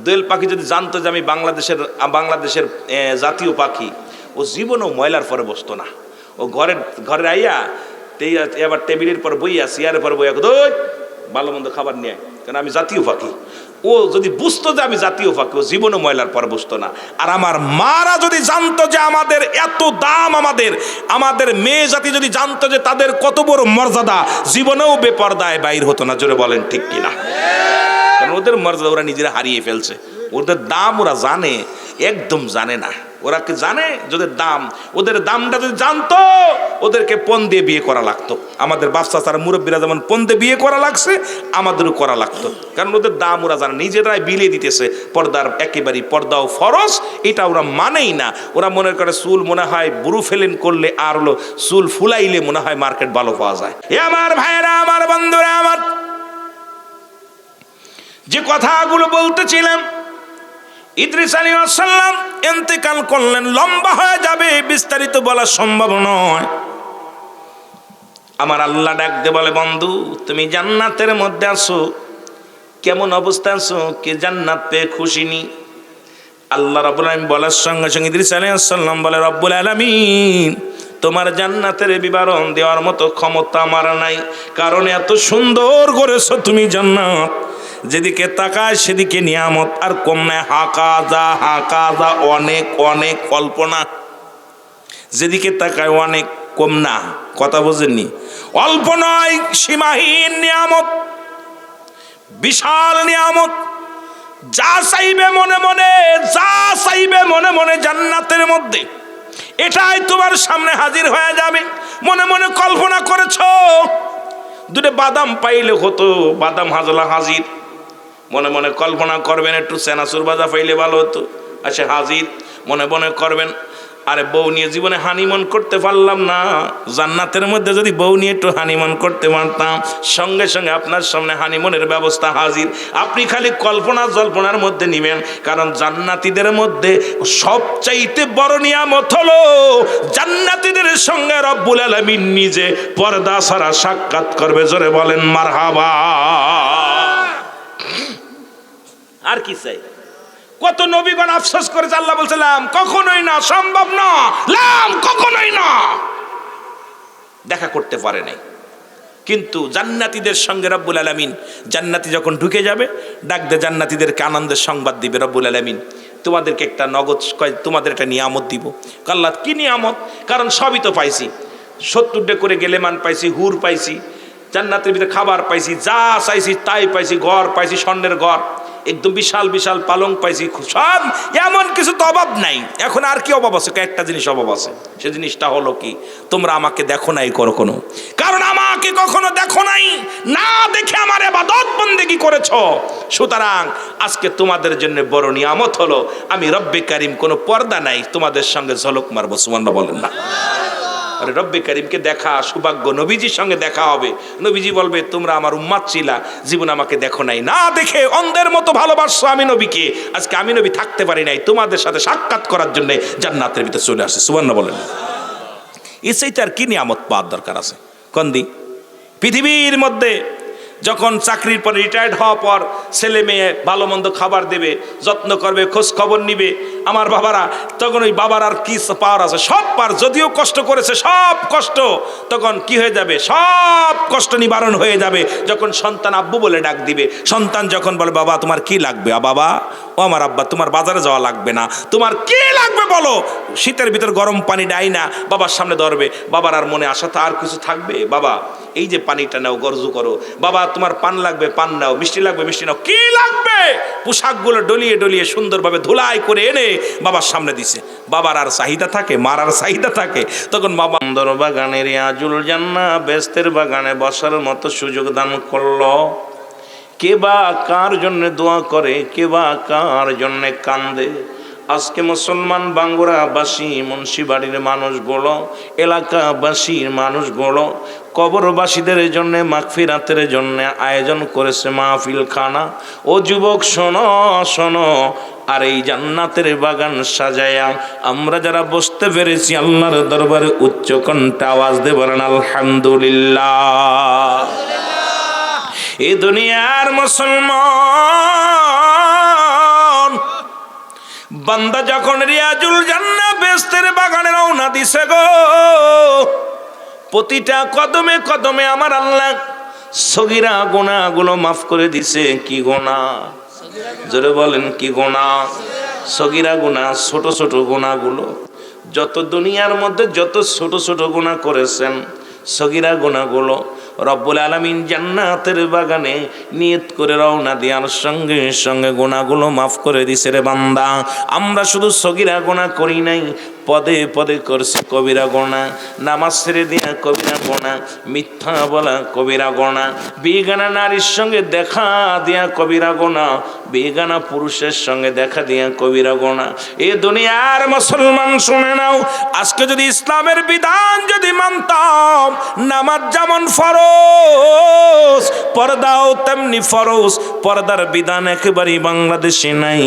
S1: দোয়েল পাখি যদি জানতো যে আমি বাংলাদেশের জাতীয় পাখি, ও জীবনেও ময়লার পরে বসতো না। ও ঘরে আইয়া এবার টেবিলের পর বইয়া, চেয়ারের পর বইয়া, ভালো মন্দ খাবার নিয়ে, কারণ আমি জাতীয় পাখি। ও যদি বুঝতো যে আমি জাতীয় পাখি, ও জীবনে ময়লার পর বসতো না। আর আমার মারা যদি জানতো যে আমাদের এত দাম, আমাদের মেয়ে জাতি যদি জানতো যে তাদের কত বড় মর্যাদা, জীবনেও বেপরদায় বাইর হতো না। জোরে বলেন ঠিক কিনা? কারণ ওদের মর্যাদা ওরা নিজেরা হারিয়ে ফেলছে। ওদের দাম ওরা জানে, একদম জানে না। ওরা কি জানে ওদের দামটা যদি জানতো ওদেরকে পণ দিয়ে বিয়ে করা লাগতো। আমাদের বাপ চাচারা মুরব্বীরা যেমন পণ দিয়ে বিয়ে করা লাগছে, আমাদেরও করা লাগতো, কারণ ওদের দাম ওরা জানে, নিজেরাই বিলিয়ে দিতেছে। পর্দার একেবারেই পর্দাও ফরজ, এটা ওরা মানেই না। ওরা মনে করে চুল মনে হয় বুড়ো ফেলেন করলে আর হলো চুল ফুলাইলে মনে হয় মার্কেট ভালো পাওয়া যায়। এ আমার ভাইয়েরা, আমার বন্ধুরা, আমার যে কথাগুলো বলতেছিলাম, ইদ্রিস আলাইহিস সালাম ইন্তেকাল করলেন, লম্বা হয়ে যাবে, বিস্তারিত বলা সম্ভব নয়। আমার আল্লাহ ডাক দে বলে, বন্ধু তুমি জান্নাতের মধ্যে আছো, কেমন অবস্থা আছো, কে জান্নাত পেয়ে খুশি নি? আল্লাহ রাব্বুল আলামিন বলার সঙ্গে সঙ্গে ইদ্রিস আলাইহিস সালাম বলে, রব্বুল আলামিন তোমার জান্নাতের বিবরণ দেওয়ার মতো ক্ষমতা আমার নাই, কারণ এত সুন্দর করেছো তুমি জান্নাত, যেদিকে তাকায় সেদিকে নিয়ামত আর কম নাই। হাকাজা অনেক অনেক কল্পনা, যেদিকে তাকায় অনেক, কম না, কথা বোঝেননি? অল্প নয়, সীমাহীন নিয়ামত, বিশাল নিয়ামত। যা চাইবে মনে মনে, যা চাইবে মনে মনে জান্নাতের মধ্যে, এটাই তোমার সামনে হাজির হয়ে যাবে। মনে মনে কল্পনা করেছো দুটো বাদাম পাইলে হতো, বাদাম হাজলা হাজির। মনে মনে কল্পনা করবেন একটু সেনাসুর বাজা পাইলে ভালো হতো, আচ্ছা হাজির। মনে মনে করবেন আরে বউ নিয়ে জীবনে হানিমন করতে পারলাম না, জান্নাতের মধ্যে যদি বউ নিয়ে একটু হানিমন করতে পারতাম, সঙ্গে সঙ্গে আপনার সামনে হানিমনের ব্যবস্থা হাজির। আপনি খালি কল্পনা জল্পনার মধ্যে নিবেন, কারণ জান্নাতীদের মধ্যে সবচাইতে বড় নিয়ামত হলো জান্নাতীদের সঙ্গে রব্বুল আলামিন নিজে পর্দা ছাড়া সাক্ষাৎ করবে। জোরে বলেন মারহাবা। আর কি চাই? কত নবীগণ আফসোস করেছে, আল্লাহ বলছিলাম কখনোই না, সম্ভব না, কখনোই না, দেখা করতে পারে নাই। কিন্তু জান্নাতীদের সঙ্গে রব্বুল আলামিন, জান্নাতি যখন ঢুকে যাবে ডাক দে জান্নাতীদেরকে আনন্দের সংবাদ দিবে রব্বুল আলামিন, তোমাদেরকে একটা নগদ, তোমাদের একটা নিয়ামত দিব। আল্লাহ কি নিয়ামত? কারণ সবই তো পাইছি, 70 করে গেলেমান পাইছি, হুর পাইছি, জান্নাতের ভিতরে খাবার পাইছি, যা চাইছি তাই পাইছি, ঘর পাইছি, স্বর্ণের ঘর, একদম বিশাল বিশাল পালং পাইছি, সব, এমন কিছু তো অভাব নাই। এখন আর কি অভাব আছে? একটা জিনিস অভাব আছে, সে জিনিসটা হলো কি, তোমরা আমাকে দেখো নাই কখনো, কারণ আমাকে কখনো দেখো নাই, না দেখে আমার ইবাদত বন্দেগী করেছো। সুতরাং আজকে তোমাদের জন্য বড় নিয়ামত হলো আমি রব্বে কারিম, কোনো পর্দা নাই, তোমাদের সঙ্গে ঝলক মারবো। সুবহানাল্লাহ বলেন না? আরে রব্বে কারিমকে দেখা সৌভাগ্য, নবীজির সঙ্গে দেখা হবে। নবীজি বলবে তোমরা আমার উম্মাত ছিলা, জীবন আমাকে দেখো নাই, না দেখে অন্ধের মতো ভালোবাসছো আমি নবীকে, আজকে আমি নবী থাকতে পারি নাই, তোমাদের সাথে সাক্ষাৎ করার জন্য জান্নাতের ভিতরে চলে আসে। সুবহানাল্লাহ বলেন। এর চাইতে আর কি নিয়ামত পাওয়ার দরকার আছে? কন্দি পৃথিবীর মধ্যে যখন চাকরির পরে রিটায়ার্ড হওয়ার পর ছেলে মেয়ে ভালো মন্দ খাবার দেবে, যত্ন করবে, খোঁজ খবর নিবে আমার বাবারা, তখন ওই বাবার আর কি পাওয়ার আছে? সব পার, যদিও কষ্ট করেছে সব কষ্ট তখন কি হয়ে যাবে? সব কষ্ট নিবারণ হয়ে যাবে যখন সন্তান আব্বু বলে ডাক দিবে। সন্তান যখন বলে বাবা তোমার কি লাগবে? বাবা, ও আমার আব্বা তোমার বাজারে যাওয়া লাগবে না, তোমার কি লাগবে বলো? শীতের ভিতর গরম পানি ডাই না বাবার সামনে ধরবে, বাবার আর মনে আশা তো আর কিছু থাকবে? বাবা এই যে পানিটা নাও, গরজু করো। বাবা তোমার পান লাগবে, পান নাও। মিষ্টি লাগবে, মিষ্টি নাও। কি লাগবে? পোশাকগুলো ডলিয়ে ডলিয়ে সুন্দরভাবে ধুলাই করে এনে বাবার সামনে দিছে। বাবার আর চাহিদা থাকে, মার আর চাহিদা থাকে। তখন বাবা সুন্দর বাগানে রিয়াজুল জান্নাহ বেহেশতের বাগানে বসার মতো সুযোগ দান করলো। কে বা কার জন্য দোয়া করে, কে বা কার জন্য কান্দে। আজকে মুসলমান বাঙ্গুরাবাসী, মুন্সিবাড়ির মানুষগুলো, এলাকাবাসীর মানুষগুলো কবরবাসীদের জন্য মাগফিরাতের জন্য আয়োজন করেছে মাহফিল খানা। ও যুবক শোনো শোনো, আর এই জান্নাতের বাগান সাজায়া আমরা যারা বসতে পেরেছি আল্লাহর দরবারে উচ্চ কণ্ঠে আওয়াজ দিয়ে বলেন আলহামদুলিল্লাহ। এই দুনিয়ার মুসলমান বান্দা যখন রিয়াজুল জান্নাহ বেহেশতের বাগানে রওনা দিছে গো, প্রতিটা কদমে কদমে আমার আল্লাহ সগীরা গুনাহগুলো মাফ করে দিছে। কি গুনাহ? জোরে বলেন কি গুনাহ? সগীরা গুনাহ, ছোট ছোট গুনাহগুলো যত দুনিয়ার মধ্যে যত ছোট ছোট গুনাহ করেছেন, সগীরা গুনাহগুলো রব্বুল আলামিন জান্নাতের বাগানে নিয়ত করে রওনা দেওয়ার সঙ্গে সঙ্গে গুনাহগুলো মাফ করে দিছে রে বান্দা। আমরা শুধু সগীরা গুনাহ করি নাই, পদে পদে করছি কবিরা গুনাহ, নামাজ ছেড়ে দিয়া কবিরা গুনাহ, মিথ্যা বলা কবিরা গুনাহ, বেগানা নারীর সঙ্গে দেখা দিয়া কবিরা গুনাহ, বেগানা পুরুষের সঙ্গে দেখা দিয়া কবিরা গুনাহ। এ দুনিয়ার মুসলমান শুনে নাও, আজকে যদি ইসলামের বিধান যদি মানতাম, নামাজ যেমন ফরজ, পর্দাও তেমনি ফরজ। পর্দার বিধান একেবারেই বাংলাদেশে নাই।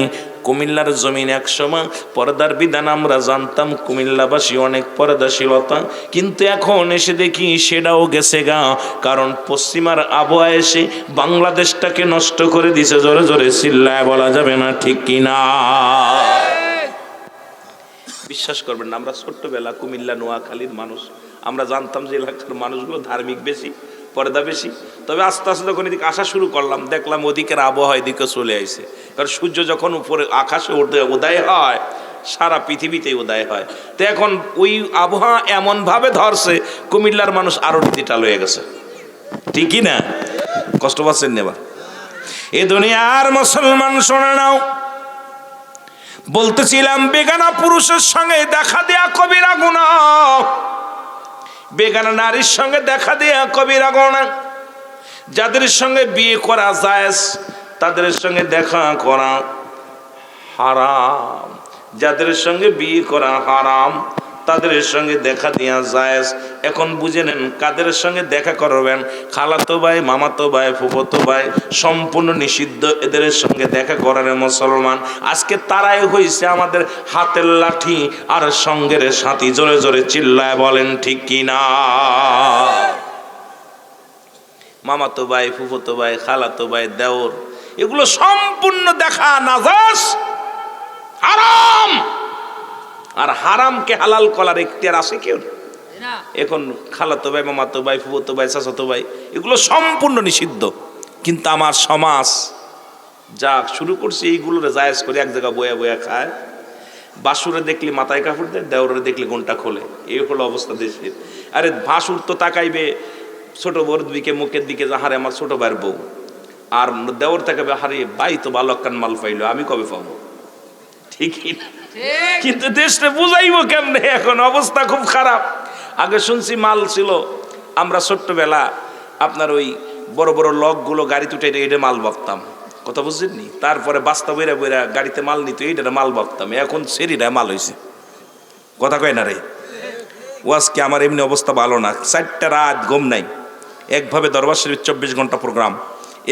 S1: কুমিল্লার জমিন এক সময় পর্দার বিধান আমরা জানতাম, কুমিল্লাবাসী অনেক পর্দাশীলতা, কিন্তু এখন এসে দেখি সেটাও গেছে গা। কারণ পশ্চিমার আবহাওয়া এসে বাংলাদেশটাকে নষ্ট করে দিছে। জোরে জোরে চিল্লায় বলা যাবে না, ঠিক কিনা? বিশ্বাস করবেন না, আমরা ছোট্টবেলা কুমিল্লা নোয়াখালীর মানুষ, আমরা জানতাম যে এলাকার মানুষগুলো ধার্মিক বেশি, পর্দা বেশি। তবে আস্তে আস্তে যখন এদিকে আসা শুরু করলাম, দেখলাম ওদিকের আবহাওয়া এদিকে চলে আসে। কারণ সূর্য যখন উপরে আকাশে উদয় হয়, সারা পৃথিবীতেই উদয় হয়। তো এখন ওই আবহাওয়া এমনভাবে ধরছে, কুমিল্লার মানুষ আরো ডিজিটাল হয়ে গেছে, ঠিকই না? কষ্ট পাচ্ছেন নেবা? এ দুনিয়ার মুসলমান শোনে নাও, বলতেছিলাম বেগানা পুরুষের সঙ্গে দেখা দেয়া কবিরা গুনাহ, বেগানা নারীর সঙ্গে দেখা দেয়া কবিরা গুনাহ। যাদের সঙ্গে বিয়ে করা জায়েজ তাদের সঙ্গে দেখা করা হারাম, যাদের সঙ্গে বিয়ে করা হারাম তাদের সঙ্গে দেখা দেয়া জায়েজ। এখন বুঝে নেন কাদের সঙ্গে দেখা করবেন। খালাতো ভাই, মামাতো ভাই, ফুফাতো ভাই সম্পূর্ণ নিষিদ্ধ এদের সঙ্গে দেখা করার। মুসলমান আজকে তারাই হয়েছে আমাদের হাতের লাঠি আর সঙ্গের সাথী। জোরে জোরে চিল্লায় বলেন ঠিক কিনা? মামাতো ভাই, ফুফাতো ভাই, খালাতো ভাই, দেওর, এগুলো সম্পূর্ণ দেখা নাজাস, হারাম। আর হারামকে হালাল করার এখতিয়ার আছে কেউ? এখন খালাতো ভাই, মামাতো ভাই, ফুফাতো ভাই, চাচাতো ভাই এগুলো সম্পূর্ণ নিষিদ্ধ। কিন্তু আমার সমাজ যা শুরু করছে এইগুলোর জায়েজ করে এক জায়গা বয়া বয়া খায়। বাসুরে দেখলে মাথায় কাপড় দেয়, দেওরে দেখলে ঘন্টা খোলে। এই হলো অবস্থা দেশের। আরে বাসুর তো তাকাইবে ছোট বউর দিকে, মুখের দিকে, হারে আমার ছোট ভাইয়ের বউ। আর দেওর তাকাবে, হারে ভাই তো ভালো কান মাল পাইলো, আমি কবে পাবো? ঠিকই না? কিন্তু দেশটা বুঝাইবো কেমনে? এখন অবস্থা খুব খারাপ। আগে শুনছি মাল ছিল, আমরা ছোট্টবেলা আপনার ওই বড় বড় লকগুলো গাড়িতে উঠে এটা মাল ভাবতাম, কথা বুঝছেননি? তারপরে বাস্তা বইরা বইরা গাড়িতে মাল নিত, এইটা মাল ভাবতাম। এখন সেরিরা মাল হয়েছে, কথা কয় না রে? ও আজকে আমার এমনি অবস্থা ভালো না, 4টা রাত ঘুম নাই, একভাবে দরবার শরীফ 24 ঘন্টা প্রোগ্রাম।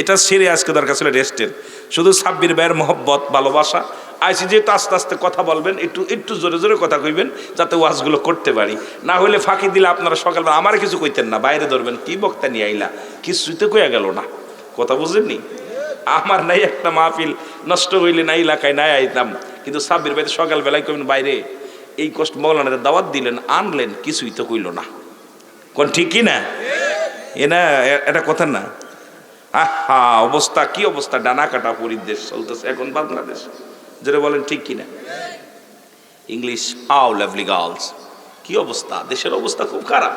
S1: এটা সেরে আজকে দরকার ছিল রেস্টের। শুধু সাব্বির ভাইয়ের মহব্বত, ভালোবাসা আইসি, যেহেতু আস্তে আস্তে কথা বলবেন, একটু জোরে জোরে কথা কইবেন যাতে ওয়াজগুলো করতে পারি। না হলে ফাঁকি দিলে আপনারা সকালবেলা আমার কিছু কইতেন না, বাইরে ধরবেন কি বক্তা নিয়ে আইলা, কিছুতে কইয়া গেল না, কথা বুঝেননি? আমার নাই একটা মাহফিল নষ্ট হইলে না এলাকায় নাই আইতাম, কিন্তু সাব্বির ভাই সকালবেলায় কইবেন বাইরে এই কষ্ট মৌলানাদের দাওয়াত দিলেন, আনলেন, কিছুই তো কইল না। কোন ঠিক কি না? এ না এটা কথা না? আহা অবস্থা, কি অবস্থা! ডানা কাটা পরিদেশ চলতেছে এখন বাংলাদেশ। যেটা বলেন ঠিক কিনা? ইংলিশ, হাউ লাভলি গার্লস, কি অবস্থা! দেশের অবস্থা খুব খারাপ।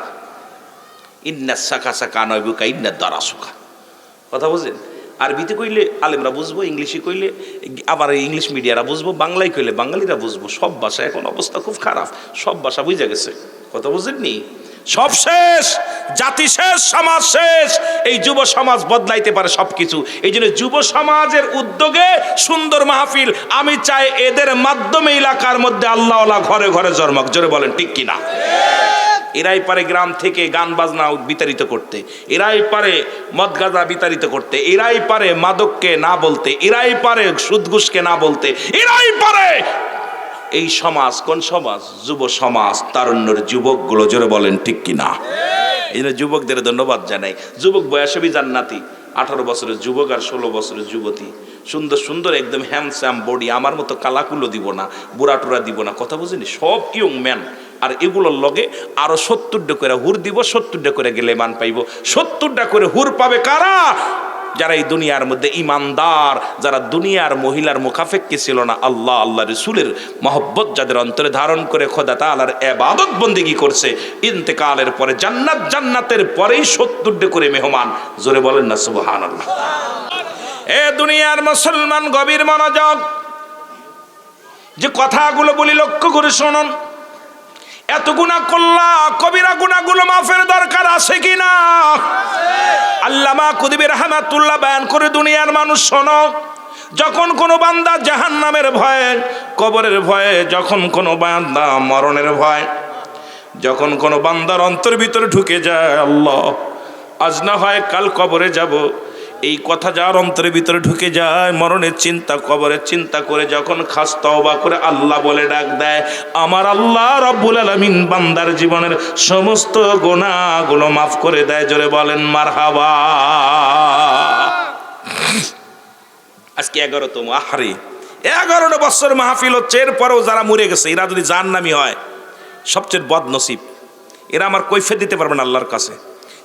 S1: ইন্না সাকা সাকা নয় বুকা ইন্না দ্বারা সুখা, কথা বুঝেন? আরবিতে কইলে আলেমরা বুঝবো, ইংলিশে কইলে আবার ইংলিশ মিডিয়ারা বুঝবো, বাংলায় কইলে বাঙালিরা বুঝবো। সব ভাষা এখন অবস্থা খুব খারাপ, সব ভাষা বুঝা গেছে, কথা বুঝেননি? সব শেষ, জাতি শেষ, সমাজ শেষ। এই যুব সমাজ বদলাইতে পারে সবকিছু। এই জন্য যুব সমাজের উদ্যোগে সুন্দর মাহফিল, আমি চাই এদের মাধ্যমে এলাকার মধ্যে আল্লাহওয়ালা ঘরে ঘরে জন্মাক। জোরে বলেন ঠিক কিনা? এরাই পারে গ্রাম থেকে গান বাজনা বিতাড়িত করতে, এরাই পারে মদ গাঁজা বিতাড়িত করতে, এরাই পারে মাদককে না বলতে, এরাই পারে সুদ ঘুষকে না বলতে, এরাই পারে। এই সমাজ কোন সমাজ? যুব সমাজ, তারুণ্যের যুবকগুলো। জোরে বলেন ঠিক কিনা? এই জন্য যুবকদের ধন্যবাদ জানাই। যুবক বয়সবি জান্নাতি, 18 বছরের যুবক আর 16 বছরের যুবতী, সুন্দর সুন্দর একদম হ্যান্ডসাম বডি, আমার মতো কালাকুলো দিব না, বুড়া টুরা দিব না, কথা বুঝিনি? সব ইয়ং ম্যান। আর এগুলোর লগে আরো 70টা করে হুর দিব, 70টা করে গেলে মান পাইব। 70টা করে হুর পাবে কারা? যারা এই দুনিয়ার মধ্যে ইমানদার, যারা দুনিয়ার মহিলার মুখাফেক্ষি ছিল না, আল্লাহ আল্লাহ রসুলের মহব্বত যাদের অন্তরে ধারণ করে খোদা তাআলার ইবাদত বন্দেগী করছে, ইন্তেকালের পরে জান্নাতের পরেই 70 করে মেহমান। জোরে বলেন না সুবহানাল্লাহ। এ দুনিয়ার মুসলমান, গভীর মনোযোগ, যে কথাগুলো বলি লক্ষ্য করে শুনুন। এত গুনাহ করলা, কবিরা গুনাহগুলো মাফের দরকার আছে কিনা? আল্লামা কুতুবী রাহমাতুল্লাহ বয়ান করে, দুনিয়ার মানুষ শোনো, যখন কোনো বান্দা জাহান্নামের ভয়ে, কবরের ভয়ে, যখন কোনো বান্দা মরণের ভয়, যখন কোনো বান্দার অন্তর ভিতরে ঢুকে যায়, আল্লাহ আজ না হয় কাল কবরে যাব, এই কথা যার অন্তরের ভিতরে ঢুকে যায়, মরণের চিন্তা, কবরের চিন্তা করে যখন খাস তওবা করে আল্লাহ বলে ডাক দেয়, আমার আল্লাহ রব্বুল আলামিন বান্দার জীবনের সমস্ত গুনাহগুলো মাফ করে দেয়। জোরে বলেন মারহাবা। আজকে 11তম, আহারে 11টা বছর মাহফিল হচ্ছে, এরপরেও যারা মরে গেছে এরা যদি জাহান্নামী হয়, সবচেয়ে বদনসিব। এরা আমার কৈফিয়ত দিতে পারবে না আল্লাহর কাছে।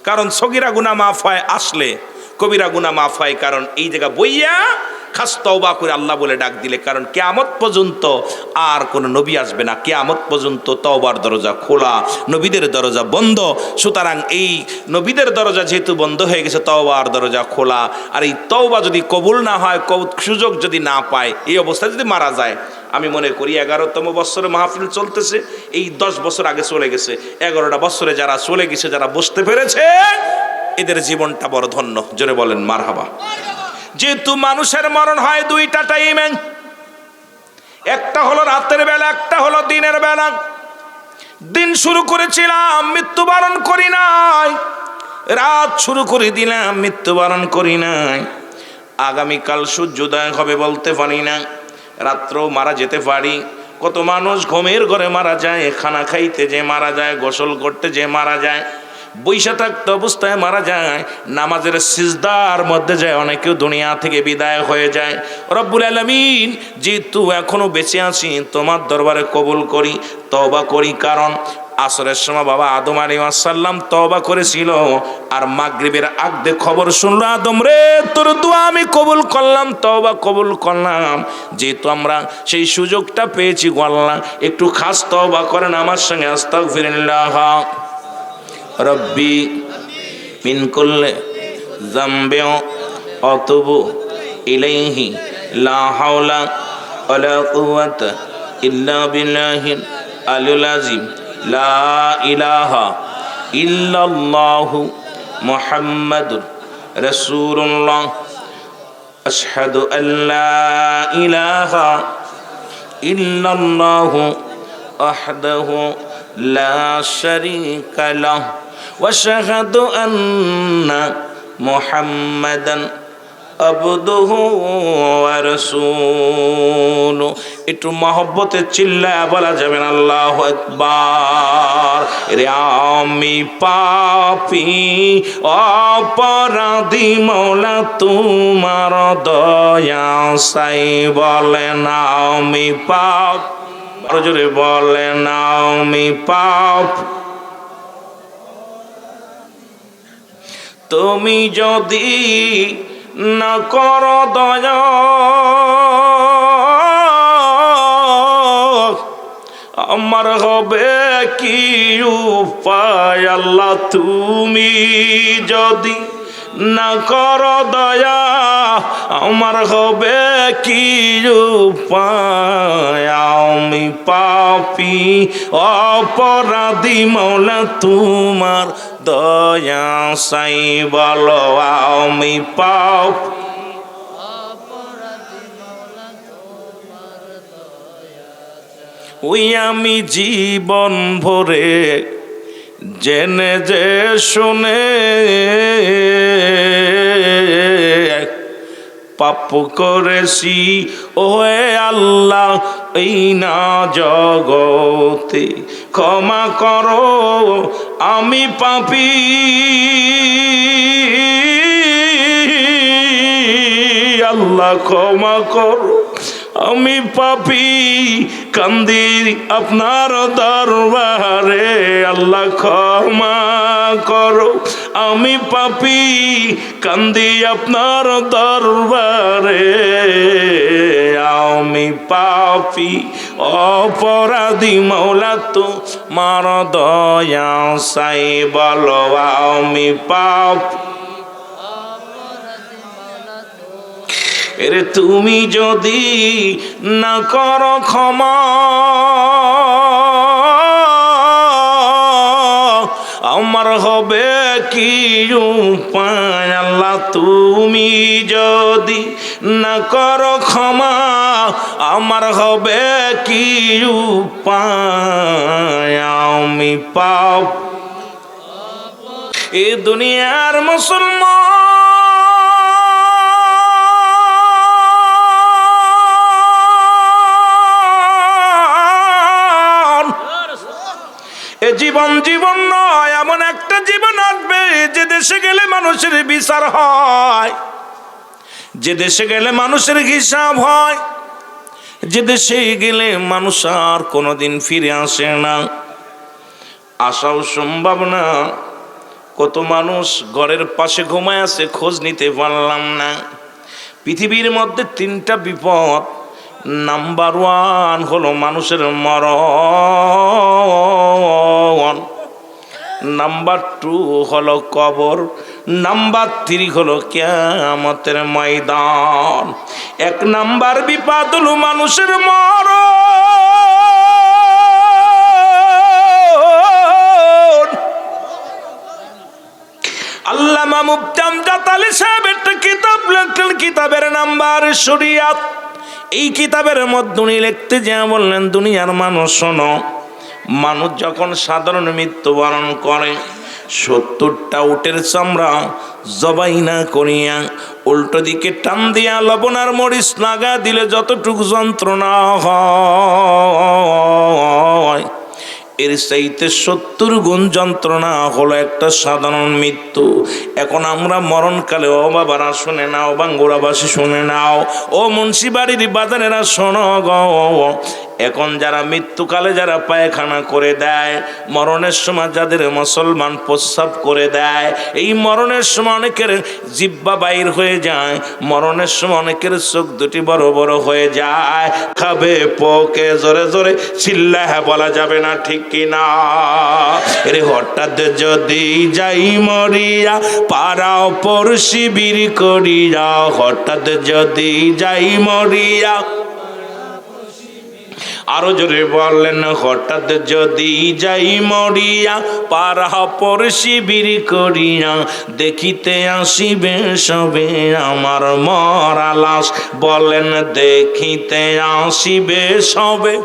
S1: কারণ সগীরা গুনাহ মাফ হয় আসলে, কবিরা গুনাহ মাফ হয় কারণ এই জায়গা বইয়া খাস তওবা করে আল্লাহ বলে ডাক দিলে। কারণ কিয়ামত পর্যন্ত আর কোনো নবী আসবে না, কিয়ামত পর্যন্ত তওবার দরজা খোলা, নবীদের দরজা বন্ধ। সুতরাং এই নবীদের দরজা যেহেতু বন্ধ হয়ে গেছে, তওবার দরজা খোলা। আর এই তওবা যদি কবুল না হয়, সুযোগ যদি না পায়, এই অবস্থায় যদি মারা যায়, আমি মনে করি 11তম বছরে মাহফিল চলতেছে, এই 10 বছর আগে চলে গেছে। 11টা বছরে যারা চলে গেছে, যারা বুঝতে পেরেছে, এদের জীবনটা বড় ধন্য। জোরে বলেন মারহাবা। যেহেতু মানুষের মরণ হয় 2টা টাইমে, একটা হলো রাতের বেলা, একটা হলো দিনের বেলা। দিন শুরু করেছিলাম, মৃত্যুবরণ করি নাই। রাত শুরু করে দিলাম, মৃত্যুবরণ করি নাই। আগামীকাল সূর্যোদয় হবে বলতে পারি না, রাত্রেও মারা যেতে পারি। কত মানুষ ঘুমের ঘরে মারা যায়, খানা খাইতে যে মারা যায়, গোসল করতে যে মারা যায়, বৈশা থাকতে অবস্থায় মারা যায়, নামাজের সিজদার মধ্যে যায়, অনেকেও দুনিয়া থেকে বিদায় হয়ে যায়। রব্বুল আলামিন যেহেতু এখনো বেঁচে আছি, তোমার দরবারে কবুল করি, তওবা করি। কারণ আসরের সময় বাবা আদম আলাইহিস সালাম তওবা করেছিল, আর মাগরিবের আগদে খবর শুনলো, আদম রে তোর দোয়া আমি কবুল করলাম, তওবা কবুল করলাম। যেহেতু আমরা সেই সুযোগটা পেয়েছি, আল্লাহ একটু খাস তওবা করেন আমার সঙ্গে, আস্তাগফিরুল্লাহ রব্বি মিন কুল্লি যামবিন আতুবু ইলাইহি লা হাওলা ওয়ালা কুওয়াতা ইল্লা বিল্লাহিল আলিয়্যিল আযীম লা ইলাহা ইল্লাল্লাহু মুহাম্মাদুর রাসূলুল্লাহ আশহাদু আল্লা ইলাহা ইল্লাল্লাহু ওয়াহদাহু লা শারীকা লাহু ওয়াশহাদু আন্না মুহাম্মাদান আবদুহু ওয়া রাসূলুহু। একটু মহব্বতে চিল্লায়া বলা যাবেন আল্লাহু আকবার। রে আমি পাপী অপরাধী, মওলা তোমার দয়া চাই, বলেন আমি পাপ, আরো জোরে বলেন আমি পাপ। তুমি যদি না করো দয়া, আমার হবে কি উপায়? আল্লাহ তুমি যদি না করো দয়া, আমার হবে কি উপায়? আমি পাপী অপরাধী, মওলা তোমার দয়া চাই, বলো আমি পাপী। ওই আমি জীবন ভরে জেনে যে শুনে পাপ করেছি, ওহে আল্লাহ এই না জগতে, ক্ষমা করো আমি পাপী। আল্লাহ ক্ষমা করো আমি পাপী, কান্দি আপনার দরবারে, আল্লাহ ক্ষমা করো, আমি পাপী কান্দি আপনার দরবারে। আমি পাপী অপরাধী মাওলা তোমার দয়া চাই, বলো আমি পাপী। এরে তুমি যদি না করো ক্ষমা, আমার হবে কি উপায়? আল্লাহ তুমি যদি না করো ক্ষমা, আমার হবে কি উপায়? আমি পাপ এ দুনিয়ার মুসলমান, এ জীবন জীবন নয়, এমন একটা জীবন আসবে যে দেশে গেলে মানুষের বিচার হয়, যে দেশে গেলে মানুষের হিসাব হয়, যে দেশে গেলে মানুষ আর কোনোদিন ফিরে আসে না, আসাও সম্ভব না। কত মানুষ ঘরের পাশে ঘুমায় আছে, খোঁজ নিতে পারলাম না। পৃথিবীর মধ্যে তিনটা বিপদ, নাম্বার 1 হলো মানুষের মরণ, নাম্বার 2 হলো কবর, নাম্বার 3 হলো কিয়ামতের ময়দান। 1 নাম্বার বিপদ হলো মানুষের মরণ। আল্লামা মুফতি আমজাদ আলী সাহেব একটা কিতাব লেখলেন, কিতাবের নাম্বার শরিয়াত। এই কিতাবের মধ্যে উনি লিখতে যা বললেন, দুনিয়ার মানুষ শোনো, মানুষ যখন সাধারণ মৃত্যুবরণ করে 70টা উটের চামড়া জবাই না করিয়া উল্টো দিকে টান দিয়া লবণ আর মরিচ লাগা দিলে যতটুকু যন্ত্রণা হয়, এর চাইতে 70 গুণ যন্ত্রণা হলো একটা সাধারণ মৃত্যু। এখন আমরা মরণকালে, ও বাবারা শুনে নাও, বাঙ্গুরাবাসী শুনে নাও, ও মুন্সিবাড়ির বাজারেরা শোনো গো, এখন যারা মৃত্যুকালে যারা পায়খানা করে দেয়, মরণের সময় যাদের মুসলমান প্রস্রাব করে দেয়, এই মরণের সময় অনেকের জিহ্বা বাইর হয়ে যায়, মরণের সময় অনেকের চোখ দুটি বড় বড় হয়ে যায়, খাবে পোকে জোরে জোরে চিল্লায় বলা যাবে না, ঠিক কিনা? এরে হঠাৎ যদি যাই মরিয়া পাড়াও পড়শি বীর করিয়া, হঠাৎ যদি যাই মরিয়া, আরো জোরে বললেন, হঠাৎ যদি যাই মরিয়া পাড়া পড়শি বীর করিয়া, দেখিতে আসিবে সবে আমার মরা লাশ, বলেন দেখিতে আসিবে সবে।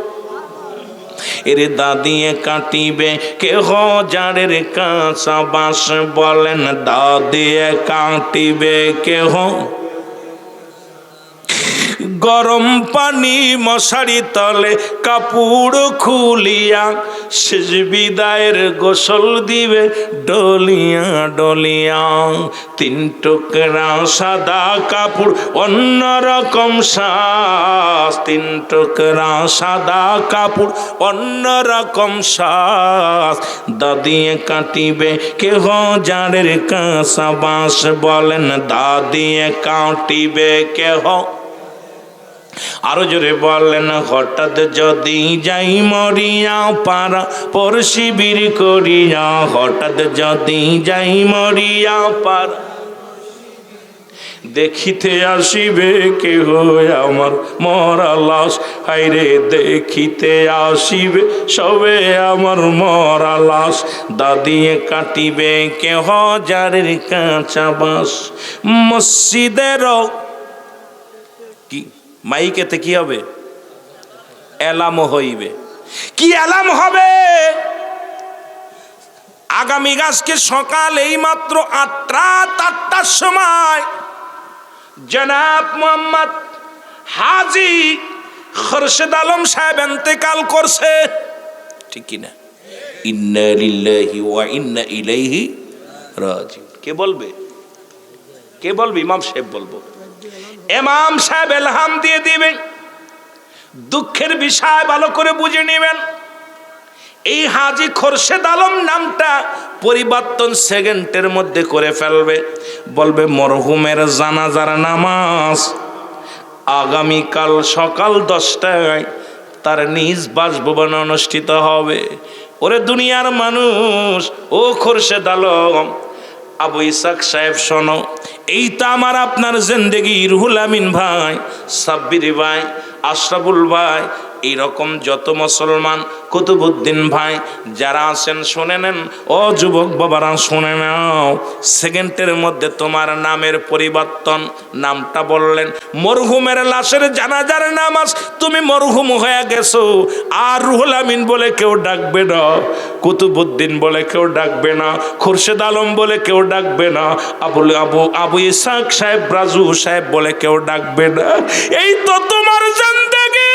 S1: এর দাদিয়ে কাটিবে কেহ জারের কাঁচা বাঁশ, বলেন দাদিয়ে কাটিবে কেহ গরম পানি মশারি তলে কাপড় খুলিয়া, শেষ বিদায়ের গোসল দিবে ডলিয়া ডলিয়া। 3 টুকরা সাদা কাপড় অন্যরকম শ্বাস, 3 টুকরা সাদা কাপড় অন্যরকম শ্বাস, দাদিয়ে কাটিবে কেহ জারের কাঁচা বাঁশ, বলেন দাদিয়ে কাটিবে কেহ। আরো জোরে বললেন, হঠাৎ যদি যাই মরিয়া পাড়া পড়শি বীর করিয়া, হঠাৎ যদি যাই মরিয়া পাড়া, দেখিতে আসিবে কেহ আমার মরা লাশ, হাইরে দেখিতে আসিবে সবে আমার মরা লাশ, দাদিয়ে কাটিবে কেহ জারের কাঁচা বাঁশ। মসজিদেরও কি মাইকেতে কি হবে? এলাম হইবে। কি এলাম হবে? আগামী আজকে সকাল এই মাত্র 8টার সময় জনাব মোহাম্মদ হাজী খোরশেদ আলম সাহেব ইন্তেকাল করছে, ঠিক কিনা? ইন্না লিল্লাহি ওয়া ইন্না ইলাইহি রাজিউন। কে বলবে? কে বলবে? ইমাম সাহেব বলবো। ইমাম সাহেব এলহাম দিয়ে দিবেন। দুঃখের বিষয় ভালো করে বুঝে নেবেন। এই হাজী খোরশেদ আলম নামটা পরিবর্তন সেকেন্ডের মধ্যে করে ফেলবে। বলবে মরহুমের জানাজার নামাজ আগামীকাল সকাল 10টায় তার নিজ বাসভবনে অনুষ্ঠিত হবে। ওরে দুনিয়ার মানুষ, ও খোরশেদ আলম, আবু ইসাক সাহেব শোনো, এইটা আমার আপনার জিন্দেগি। রুহুল আমিন ভাই, সাব্বির ভাই, আশরাফুল ভাই, এইরকম যত মুসলমান, কুতুবউদ্দিন ভাই যারা আছেন শুনে নেন। ও যুবক বাবারা শুনে নাও, সেকেন্ডের মধ্যে তোমার নামের পরিবর্তন। নামটা বললেন, মরহুমের লাশের জানাজার নামাজ, তুমি মরহুম হয়ে গেছো। আর রুহুল আমিন বলে কেউ ডাকবে না, কুতুবউদ্দিন বলে কেউ ডাকবে না, খোরশেদ আলম বলে কেউ ডাকবে না, আবু ইসাক সাহেব, রাজু সাহেব বলে কেউ ডাকবে না। এই তো তোমার জিন্দেগি।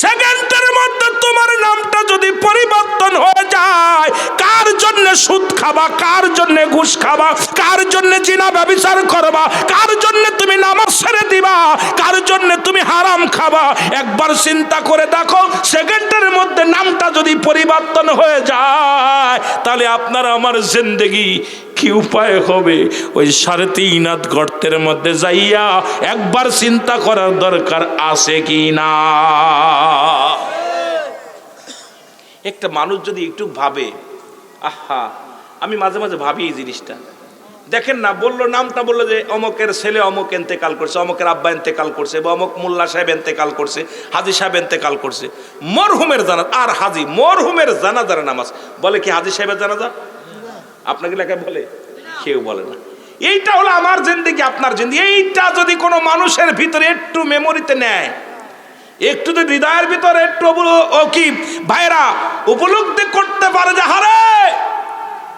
S1: সেকেন্ডের মধ্যে তোমার নামটা যদি পরিবর্তন হয়ে যায়, কার জন্য সুদ খাবা, কার জন্য ঘুষ খাবা, কার জন্য জিনা ব্যভিচার করবা, কার জন্য তুমি নামাজ ছেড়ে দিবা, কার জন্য তুমি হারাম খাবা, একবার চিন্তা করে দেখো। সেকেন্ডের মধ্যে নামটা যদি পরিবর্তন হয়ে যায়, তাহলে আপনার আমার জিন্দেগি কি উপায় হবে? ওই 3.5 হাত গর্তের মধ্যে যাইয়া একবার চিন্তা করার দরকার আছে কি না। একটা মানুষ যদি একটু ভাবে, আহা, আমি মাঝে মাঝে ভাবি এই জিনিসটা। দেখেন না, বললো নামটা বললো যে অমকের ছেলে অমক এন্তেকাল করছে, অমকের আব্বা এন্তেকাল করছে, বা অমক মোল্লা সাহেব এন্তেকাল করছে, হাজী সাহেব এন্তেকাল করছে। মরহুমের জানাজা, আর হাজী মরহুমের জানাজার নামাজ বলে কি হাজী সাহেবের জানাজা? আপনাকে লেখা বলে? কেউ বলে না। এইটা হলো আমার জিন্দেগি, আপনার জিন্দেগি। এইটা যদি কোনো মানুষের ভিতরে একটু মেমোরিতে নেয়, একটু যদি হৃদয়ের ভিতরে একটু কি ভাইরা উপলব্ধি করতে পারে যে হারে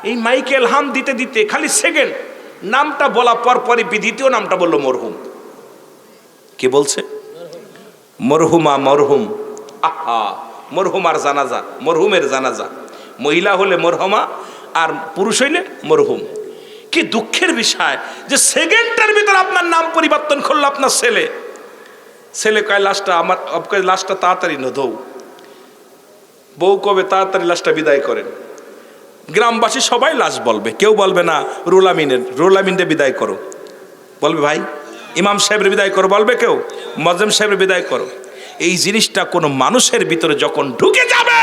S1: এই মাইকেল হাম দিতে দিতে খালি সেকেন্ড নামটা বলা পরপরই দ্বিতীয় নামটা বললো মরহুম। কে বলছে? মরহুমা, মরহুম। আহা, মরহুমার জানাজা, মরহুমের জানাজা। মহিলা হলে মরহুমা, আর পুরুষ হইলে মরহুম। কি দুঃখের বিষয় যে সেকেন্ডের ভিতর আপনার নাম পরিবর্তন করলো আপনার ছেলে। ছেলে কয় লাশটা আমার, লাশটা তাড়াতাড়ি নধৌ। বউ কবে তাড়াতাড়ি লাশটা বিদায় করেন। গ্রামবাসী সবাই লাশ বলবে, কেউ বলবে না রুহুল আমিনের বিদায় করো, বলবে ভাই ইমাম সাহেবের বিদায় করো, বলবে কেউ মুয়াজ্জিম সাহেবের বিদায় করো। এই জিনিসটা কোনো মানুষের ভিতরে যখন ঢুকে যাবে,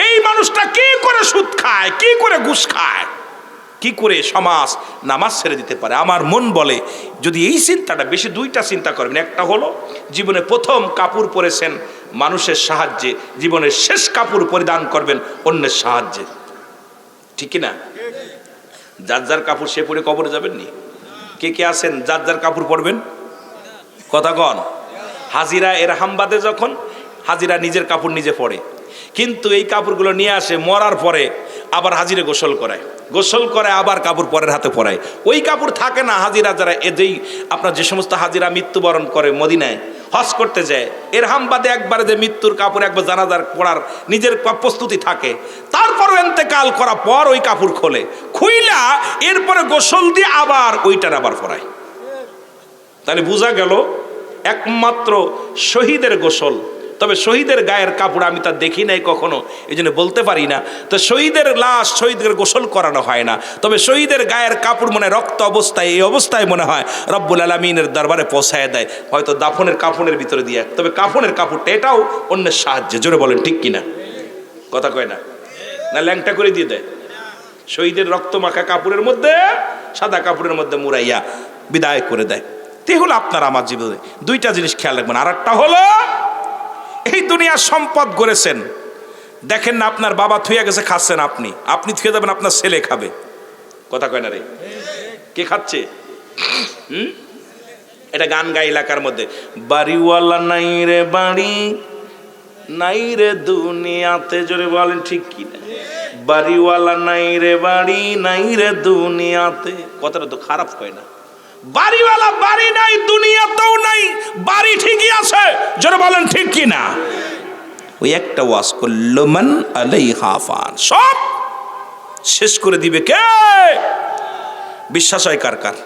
S1: এই মানুষটা কি করে সুদ খায়, কি করে ঘুষ খায়, কি করে সমাজ নামাজ ছেড়ে দিতে পারে। আমার মন বলে যদি এই চিন্তাটা বেশি, দুইটা চিন্তা করবেন। একটা হলো জীবনে প্রথম কাপড় পরেছেন মানুষের সাহায্যে, জীবনের শেষ কাপড় পরিধান করবেন অন্যের সাহায্যে, ঠিক না? যার যার কাপড় সে পরে কবরে যাবেন নি? কে কে আছেন যার যার কাপড় পরবেন? কথা কন। হাজিরা এর হামবাদে যখন হাজিরা নিজের কাপড় নিজে পরে, কিন্তু এই কাপড়গুলো নিয়ে আসে মরার পরে আবার হাজিরে গোসল করায়, গোসল করে আবার কাপড় পরের হাতে পরায়। ওই কাপড় থাকে না। হাজিরা যারা যেই আপনার যে সমস্ত হাজিরা মৃত্যুবরণ করে মদিনায় হজ করতে যায়, এর হামবাদে একবারে যে মৃত্যুর কাপড় একবার জানাজার পড়ার নিজের প্রস্তুতি থাকে, তারপরও এন্তেকাল করার পর ওই কাপড় খোলে, খুইলা এরপরে গোসল দিয়ে আবার ওইটার আবার পরায়। তাহলে বোঝা গেল একমাত্র শহীদের গোসল। তবে শহীদের গায়ের কাপড় আমি তা দেখি নাই কখনো, এই জন্য বলতে পারি না। তো শহীদের লাশ, শহীদের গোসল করানো হয় না। তবে শহীদের গায়ের কাপড় মনে রক্ত অবস্থায়, এই অবস্থায় মনে হয় রব্বুল আলামিনের দরবারে পৌঁছায় দেয়, হয়তো দাফনের কাফনের ভিতরে দিয়ে। তবে কাফনের কাপড়টা এটাও অন্যের সাহায্যে। জোরে বলেন ঠিক কিনা? কথা কয় না, না ল্যাংটা করে দিয়ে দেয়। শহীদের রক্ত মাখা কাপড়ের মধ্যে, সাদা কাপড়ের মধ্যে মুড়াইয়া বিদায় করে দেয়। তে হলো আপনার আমার জীবনে দুইটা জিনিস খেয়াল রাখবেন। আর একটা হলো এই দুনিয়ার সম্পদ গড়েছেন, দেখেন না আপনার বাবা থুয়ে গেছে, খাচ্ছেন আপনি, আপনি থুয়ে যাবেন, আপনার ছেলে খাবে। কথা কয় না রে? কে খাচ্ছে? এটা গান গায় এলাকার মধ্যে, বাড়িওয়ালা নাই রে বাড়ি, নাই রে দুনিয়াতে। জোরে বলেন ঠিক কি না? বাড়িওয়ালা নাই রে বাড়ি, নাই রে দুনিয়াতে। কথাটা তো খারাপ কয় না। বাড়িওয়ালা বাড়ি নাই, দুনিয়াতেও নাই, বাড়ি ঠিকই আছে। জোরে বলেন ঠিক কি না? ওই একটা ওয়াজ করল, মান আলাইহা ফান, সব শেষ করে দিবে কে? বিশ্বাস হয় কার কার?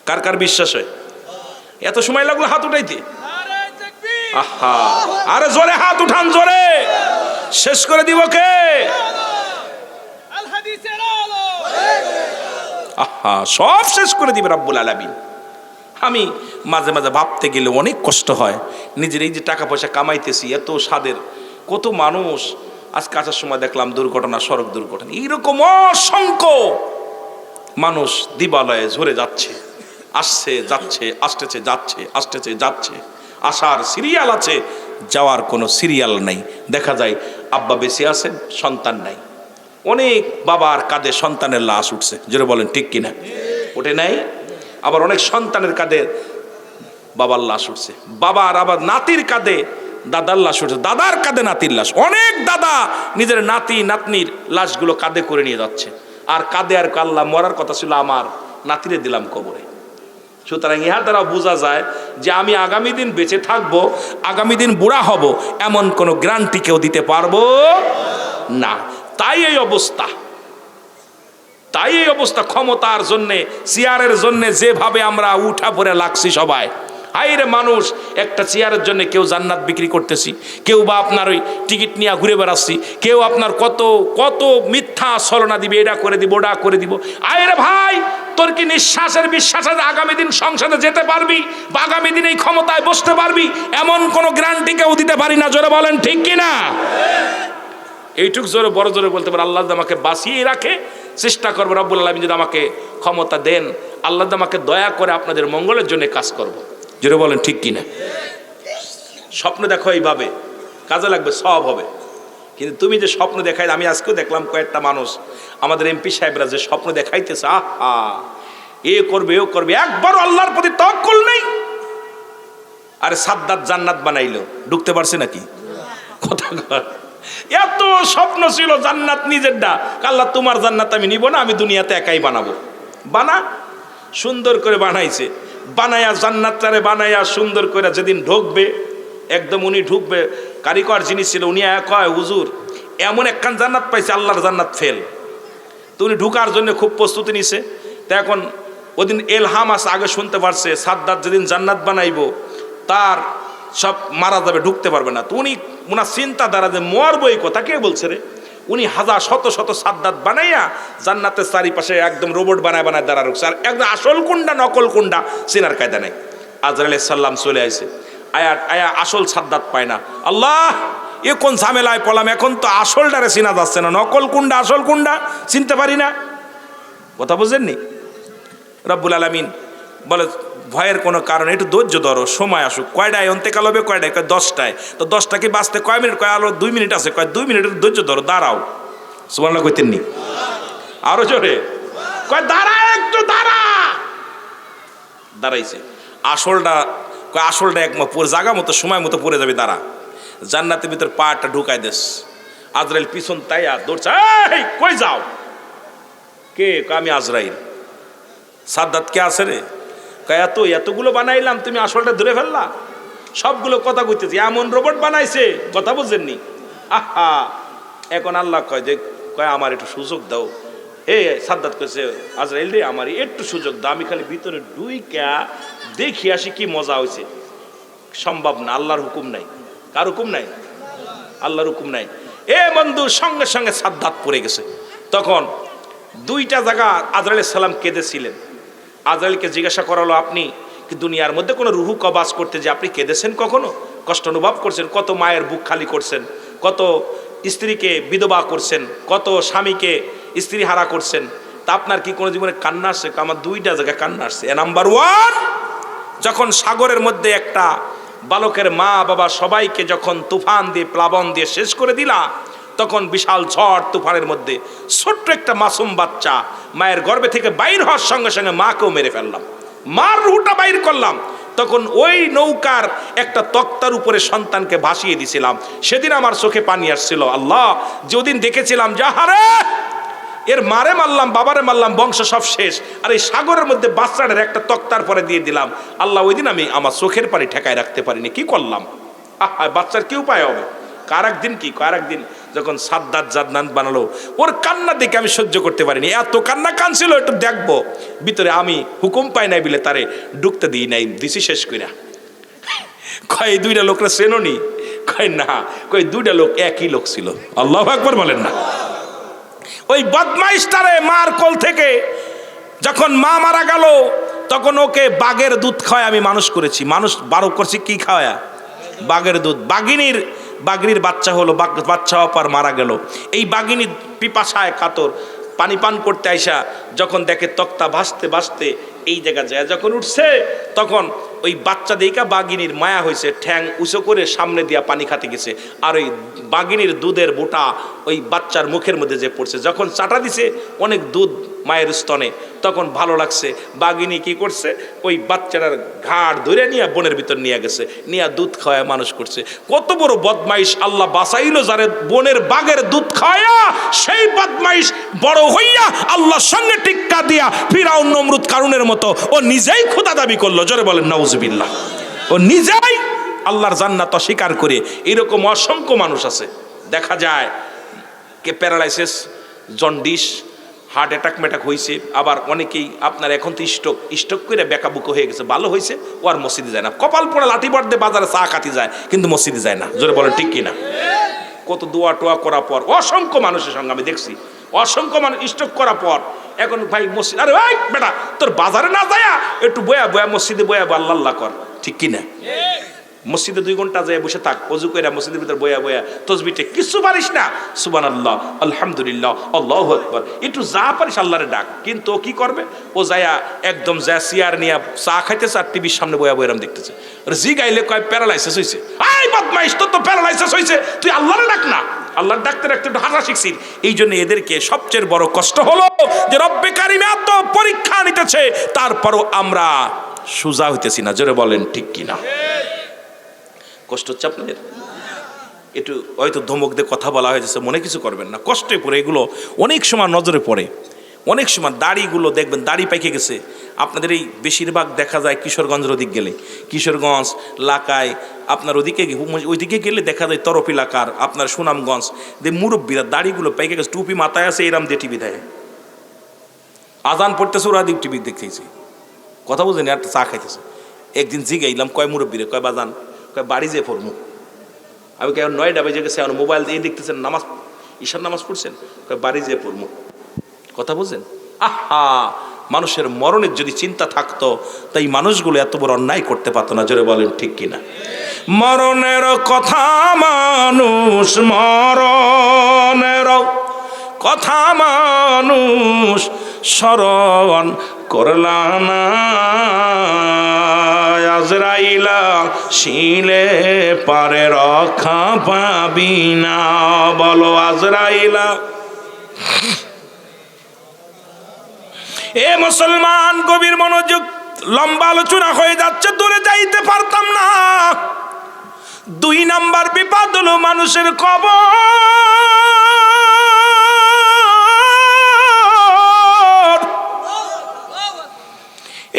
S1: কার কার বিশ্বাস হয়? এত সময় লাগলো হাত উঠাইতে? আহা, আরে জোরে হাত উঠান, জোরে। শেষ করে দিব কে? আহা, সব শেষ করে দিবে রব্বুল আলামিন। আমি মাঝে মাঝে ভাবতে গেলে অনেক কষ্ট হয়, নিজের এই যে টাকা পয়সা কামাইতেছি এত স্বাদের, কত মানুষ আজকে আসার সময় দেখলাম দুর্ঘটনা, সড়ক দুর্ঘটনা, এইরকম অসংখ্য মানুষ দিবালয়ে ঝরে যাচ্ছে, আসছে যাচ্ছে, আসতেছে যাচ্ছে, আসতেছে যাচ্ছে, আসার সিরিয়াল আছে, যাওয়ার কোনো সিরিয়াল নাই। দেখা যায় আব্বা বেঁচে আছে, সন্তান নাই। অনেক বাবার কাঁধে সন্তানের লাশ উঠছে, যেটা বলেন ঠিক কিনা? ওঠে নাই? আবার অনেক সন্তানের কাঁধে বাবার লাশ উঠছে, বাবার আবার নাতির কাঁধে দাদার লাশ উঠছে, দাদার কাঁধে নাতির লাশ। অনেক দাদা নিজের নাতি নাতনির লাশগুলো কাঁধে করে নিয়ে যাচ্ছে, আর কাঁধে আর কাল্লা মরার কথা ছিল আমার নাতিরে দিলাম কবরে। সুতরাং ইহা দ্বারা বোঝা যায় যে আমি আগামী দিন বেঁচে থাকবো, আগামী দিন বুড়া হব, এমন কোনো গ্যারান্টি কেউ দিতে পারবো না। তাই এই অবস্থা, তাই এই অবস্থা। ক্ষমতার জন্যে, চেয়ারের জন্যে যেভাবে আমরা উঠা পড়ে লাগছি সবাই। হাইরে মানুষ, একটা চেয়ারের জন্য কেউ জান্নাত বিক্রি করতেছি, কেউ বা আপনার ওই টিকিট নিয়ে ঘুরে বেড়াচ্ছি, কেউ আপনার কত কত মিথ্যা ছলনা দিবে, এটা করে দিব, ওটা করে দিব। আইরে ভাই, তোর কি নিঃশ্বাসের বিশ্বাস আছে আগামী দিন সংসদে যেতে পারবি বা আগামী দিন এই ক্ষমতায় বসতে পারবি? এমন কোনো গ্যারান্টি কেউ দিতে পারি না। জোরে বলেন ঠিক কিনা? এইটুক জোরে, বড় জোরে বলতে পারে, আল্লাহ আমাকে বাঁচিয়ে রাখে, চেষ্টা করবো রব্বুল আলামিন যদি আমাকে ক্ষমতা দেন, আল্লাহ আমাকে দয়া করে আপনাদের মঙ্গলের জন্য কাজ করব। জোরে বলেন ঠিক কিনা? স্বপ্ন দেখো এইভাবে, কাজে লাগবে, সব হবে। কিন্তু তুমি যে স্বপ্ন দেখাই, আমি আজকেও দেখলাম কয়েকটা মানুষ, আমাদের এমপি সাহেবরা যে স্বপ্ন দেখাইতেছে, আহা, এ করবে, ও করবে, একবারও আল্লাহর প্রতি তাওয়াক্কুল নেই। আরে সাদ্দাত জান্নাত বানাইলো, ঢুকতে পারছে নাকি? কথা কর। এত স্বপ্ন ছিল জান্নাত নিজেরটা, আল্লাহ তোমার জান্নাত আমি নিব না, আমি দুনিয়াতে একাই বানাবো। বানা, সুন্দর করে বানাইছে, বানায়া জান্নাতটারে বানায়া সুন্দর করে যেদিন ঢুকবে, একদম উনি ঢুকবে, কারিগর জিনিস ছিল, উনি কয় হুজুর এমন একখান জান্নাত পাইছে, আল্লাহর জান্নাত ফেল। তো উনি ঢুকার জন্য খুব প্রস্তুতি নিছে। তা এখন ওদিন এলহাম আছে, আগে শুনতে পারছে সাদ্দাত যেদিন জান্নাত বানাইবো তার সব মারা যাবে, ঢুকতে পারবে না। তো উনি ওনার চিন্তা দ্বারা যে মরবো, এই কথা কে বলছে রে? উনি হাজার শত শত সাদ্দাত বানাইয়া জান্নাতের চারিপাশে একদম রোবট বানায় বানায় দাঁড়া রুখছে, আর একদম আসল কোনটা নকল কোনটা চেনার কায়দা নাই। আজরাইল আলাইহিস সালাম চলে আসে, আয়া আসল সাদ্দাত পায় না। আল্লাহ, এ কোন ঝামেলায় পড়লাম, এখন তো আসলটারে চেনা যাচ্ছে না, নকল কোনটা আসল কোনটা চিনতে পারি না। কথা বুঝেননি? রব্বুল আলামিন বলে ভয়ের কোনো কারণ, একটু ধৈর্য ধরো, সময় আসুক। কয়টায় অন্তেকাল হবে? কয়টায়? কয় 10টায়। তো 10টাকে বাঁচতে কয় মিনিট? কয় আলো 2 মিনিট আছে। কয় 2 মিনিটের ধৈর্য ধরো, দাঁড়াও। সুবহানাল্লাহ কইতেননি? আরো জোরে কয় দাঁড়া, একটু দাঁড়া। দাঁড়াইছে। আসলটা কয় আসলটা এক জায়গা মতো সময় মতো পড়ে যাবে, দাঁড়া। জান্নাতের ভিতর পাটা ঢুকাই দেস। আজরাইল পিছন তাইয়া দৌড়ছে, এই কই যাও? কে? আমি আজরাইল। সাদ্দাত কে আছে রে? এতগুলো বানাইলাম, তুমি আসলটা ধরে ফেললা? সবগুলো কথা কইতেছি, এমন রোবট বানাইছে, কথা বুঝেননি? আহা, এখন আল্লাহ কয় যে আমার একটু সুযোগ দাও। সাদ্দাত কইছে, আজরাইল রে, আমার একটু সুযোগ দাও, আমি খালি ভিতরে ঢুইকা দেখি আসি কি মজা হয়েছে। সম্ভব না, আল্লাহর হুকুম নাই। কার হুকুম নাই? আল্লাহর হুকুম নাই। বন্ধু, সঙ্গে সঙ্গে সাদ্দাত পড়ে গেছে। তখন 2টা জায়গা আজরাইল আলাইহিস সালাম কেঁদেছিলেন। আজরাইলকে জিজ্ঞাসা করালো, আপনি কি দুনিয়ার মধ্যে কোনো রুহু কবাজ করতে যে আপনি কেঁদেছেন কখনো? কষ্ট অনুভব করছেন? কত মায়ের বুক খালি করছেন, কত স্ত্রীকে বিধবা করছেন, কত স্বামীকে স্ত্রী হারা করছেন, তা আপনার কি কোনো জীবনে কান্না আসছে? আমার 2টা জায়গায় কান্না আসছে। নাম্বার 1, যখন সাগরের মধ্যে একটা বালকের মা বাবা সবাইকে যখন তুফান দিয়ে, প্লাবন দিয়ে শেষ করে দিলা, তখন বিশাল ঝড় তুফানের মধ্যে ছোট্ট একটা মাসুম বাচ্চা মায়ের গর্ভে থেকে বাইর হওয়ার সঙ্গে সঙ্গে মাকেও মেরে ফেললাম, মার রুহটা বাইর করলাম। তখন ওই নৌকার একটা তক্তার উপরে সন্তানকে ভাসিয়ে দিছিলাম। সেদিন আমার চোখে পানি আসছিল। আল্লাহ, যেদিন দেখেছিলাম যে হারে এর মারে মারলাম, বাবারে মারলাম, বংশ সব শেষ, আর এই সাগরের মধ্যে বাচ্চাটার একটা তক্তার পরে দিয়ে দিলাম। আল্লাহ, ওই দিন আমি আমার চোখের পানি ঠেকায় রাখতে পারিনি, কি করলাম? বাচ্চার কি উপায় হবে? কার একদিন কি, কার একদিন যখন সাদ্দাত জান্নাত বানালো, ওর কান্না দেখে আমি সহ্য করতে পারিনি, এত কান্না কানছিল, একটু দেখবো ভিতরে। আমি হুকুম পাই নাই বলে তারে ঢুকতে দিই নাই, দিছি শেষ কইরা। কয় এই দুইটা লোকরা চেনোনি? কয় না। কয় দুইটা লোক একই লোক ছিল। আল্লাহু আকবার বলেন না। ওই বদমাইশটারে মার কোল থেকে যখন মা মারা গেল তখন ওকে বাঘের দুধ খাওয়ায় আমি মানুষ করেছি। মানুষ বারো করছি কি খাওয়ায়া? বাঘের দুধ। বাঘিনীর বাচ্চা হলো, বাচ্চা হওয়ার পর মারা গেল। এই বাঘিনী পিপাসায় কাতর পানি পান করতে আইসা যখন দেখে তক্তা ভাসতে ভাসতে এই জায়গা যায়, যখন উঠছে তখন ওই বাচ্চা দেখা বাঘিনীর মায়া হয়েছে, ঠ্যাং উঁচু করে সামনে দিয়া পানি খাতে গেছে। আর ওই বাঘিনীর দুধের বোটা ওই বাচ্চার মুখের মধ্যে যে পড়ছে, যখন চাটা দিছে অনেক দুধ মায়ের স্তনে, তখন ভালো লাগছে। বাঘিনী কি করছে? ওই বাচ্চাটার ঘাড় ধরে নিয়ে বনের ভিতর নিয়ে গেছে, নিয়ে দুধ খাওয়ায় মানুষ করছে। কত বড় বদমাইশ! আল্লাহ বাঁচাইলো যারে বনের বাঘের দুধ খাওয়া। সেই বদমাইশ বড় হইয়া আল্লাহর সঙ্গে টিক্কা দিয়া ফিরাউন নমরুদ কারুনের মতো ও নিজেই খোদা দাবি করলো। জোরে বলেন নাউজুবিল্লাহ। ও নিজেই আল্লাহর জান্নাত অস্বীকার করে। এরকম অসংখ্য মানুষ আছে। দেখা যায় কে প্যারালাইসিস, জন্ডিস, হার্ট অ্যাটাক মেটাক হয়েছে। আবার অনেকেই আপনার এখন তো স্ট্রোক করে বেকাবুকো হয়ে গেছে, ভালো হয়েছে, ও আর মসজিদে যায় না। কপাল পড়া লাঠি বাড়তে বাজারে চা খাতি যায়, কিন্তু মসজিদে যায় না। জোরে বলেন ঠিক কিনা? কত দোয়া টোয়া করার পর অসংখ্য মানুষের সঙ্গে আমি দেখছি, অসংখ্য মানুষ স্ট্রোক করার পর এখন ভাই মসজিদ, আরে ভাই বেটা তোর বাজারে না যায় একটু বয়া বয়া মসজিদে বয়া আল্লাহ আল্লাহ কর, ঠিক কিনা? মসজিদে 2 ঘন্টা যায় বসে থাক, অজু কইরা মসজিদের ভিতর বয়া বয়া তসবিতে কিছু পারিস না, সুবহানাল্লাহ আলহামদুলিল্লাহ আল্লাহু আকবার, একটু যা পারিস আল্লাহরে ডাক। কিন্তু ও কি করবে? ও যায়া একদম যা চেয়ার নিয়ে চা খাইতেছে আর টিভির সামনে বয়া বয়ারাম দেখতেছে। জি গাইলে কয় প্যারালাইসিস হয়েছে। আই বদমাইশ, তোর তো প্যারালাইসিস হয়েছে, তুই আল্লাহরে ডাক না। আল্লাহর ডাকতে ডাকতে একটু হাসা শিখছিস। এই জন্য এদেরকে সবচেয়ে বড় কষ্ট হলো যে রব্বে কারিম এত পরীক্ষা নিতেছে, তারপরও আমরা সোজা হইতেছি না। জোরে বলেন ঠিক কিনা? কষ্ট হচ্ছে আপনাদের? একটু হয়তো ধমক দিয়ে কথা বলা হয়েছে, মনে কিছু করবেন না, কষ্টে পড়ে এগুলো অনেক সময় নজরে পড়ে। অনেক সময় দাড়িগুলো দেখবেন দাড়ি পাইকে গেছে। আপনাদের এই বেশিরভাগ দেখা যায় কিশোরগঞ্জের ওদিক গেলে, কিশোরগঞ্জ লাকায় আপনার ওইদিকে গেলে দেখা যায় তরফ এলাকার আপনার সুনামগঞ্জ মুরব্বীরা দাড়িগুলো পাইকে গেছে, টুপি মাথায় আছে, এরাম দিয়ে টিভি দেয়, আজান পড়তেছে, ওরা দিক টিভি দেখতেছে, কথা বুঝেনি, আর চা খাইতেছে। একদিন জিগাইলাম, কয় মুরব্বীরে, কয় বাজান, কয় বাড়ি যেয়ে পড়মু। আমি কেন 9টা বেজে গেছে, এখন মোবাইল দিয়ে দেখতেছেন, নামাজ ঈশার নামাজ পড়ছেন, কয় বাড়ি যেয়ে পড়মু। কথা বুঝেন? আহা, মানুষের মরণের যদি চিন্তা থাকতো তাই মানুষগুলো এত বড় অন্যায় করতে পারতো না। জোরে বলেন ঠিক কিনা? মরণের কথা মানুষ, মরণের কথা মানুষ স্মরণ করলা না, আজরাইলা শিলে পারে রক্ষা পাবি না। বলো আজরাইলা। এ মুসলমান, গভীর মনোযোগ, লম্বা আলোচনা হয়ে যাচ্ছে, দূরে যাইতে পারতাম না। 2 নাম্বার বিপদ হলো মানুষের কবর।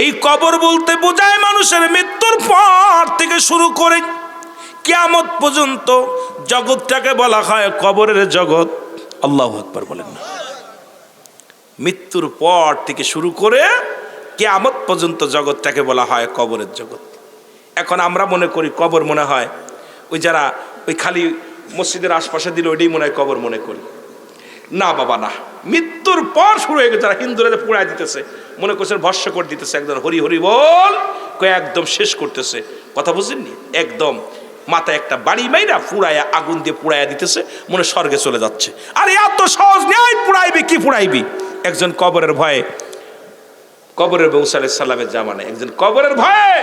S1: এই কবর বলতে বোঝায় মানুষের মৃত্যুর পর থেকে শুরু করে কিয়ামত পর্যন্ত জগৎটাকে বলা হয় কবরের জগৎ। আল্লাহু আকবার বলেন না? মৃত্যুর পর থেকে শুরু করে কিয়ামত পর্যন্ত জগৎটাকে বলা হয় কবরের জগৎ। এখন আমরা মনে করি কবর মনে হয় ওই যারা ওই খালি মসজিদের আশপাশে দিল ওইটাই মনে হয় কবর মনে করি। না বাবা না, মৃত্যুর পর শুরু হয়ে গেছে। যারা হিন্দুরা পুড়ায় দিতেছে, মনে করছেন ভস্য করে দিতেছে, একদম হরি হরি বল কয়ে একদম শেষ করতেছে। কথা বুঝেননি? একদম মাথায় একটা বাড়ি মাইরা পুড়াইয়া, আগুন দিয়ে পুড়াইয়া দিতেছে, মনে স্বর্গে চলে যাচ্ছে। আর এত সহজ নেই, পুড়াইবি কি পুড়াইবি? একজন কবরের ভয়ে, কবরের মুসা আলাইহিস সালামের জামানায় একজন কবরের ভয়ে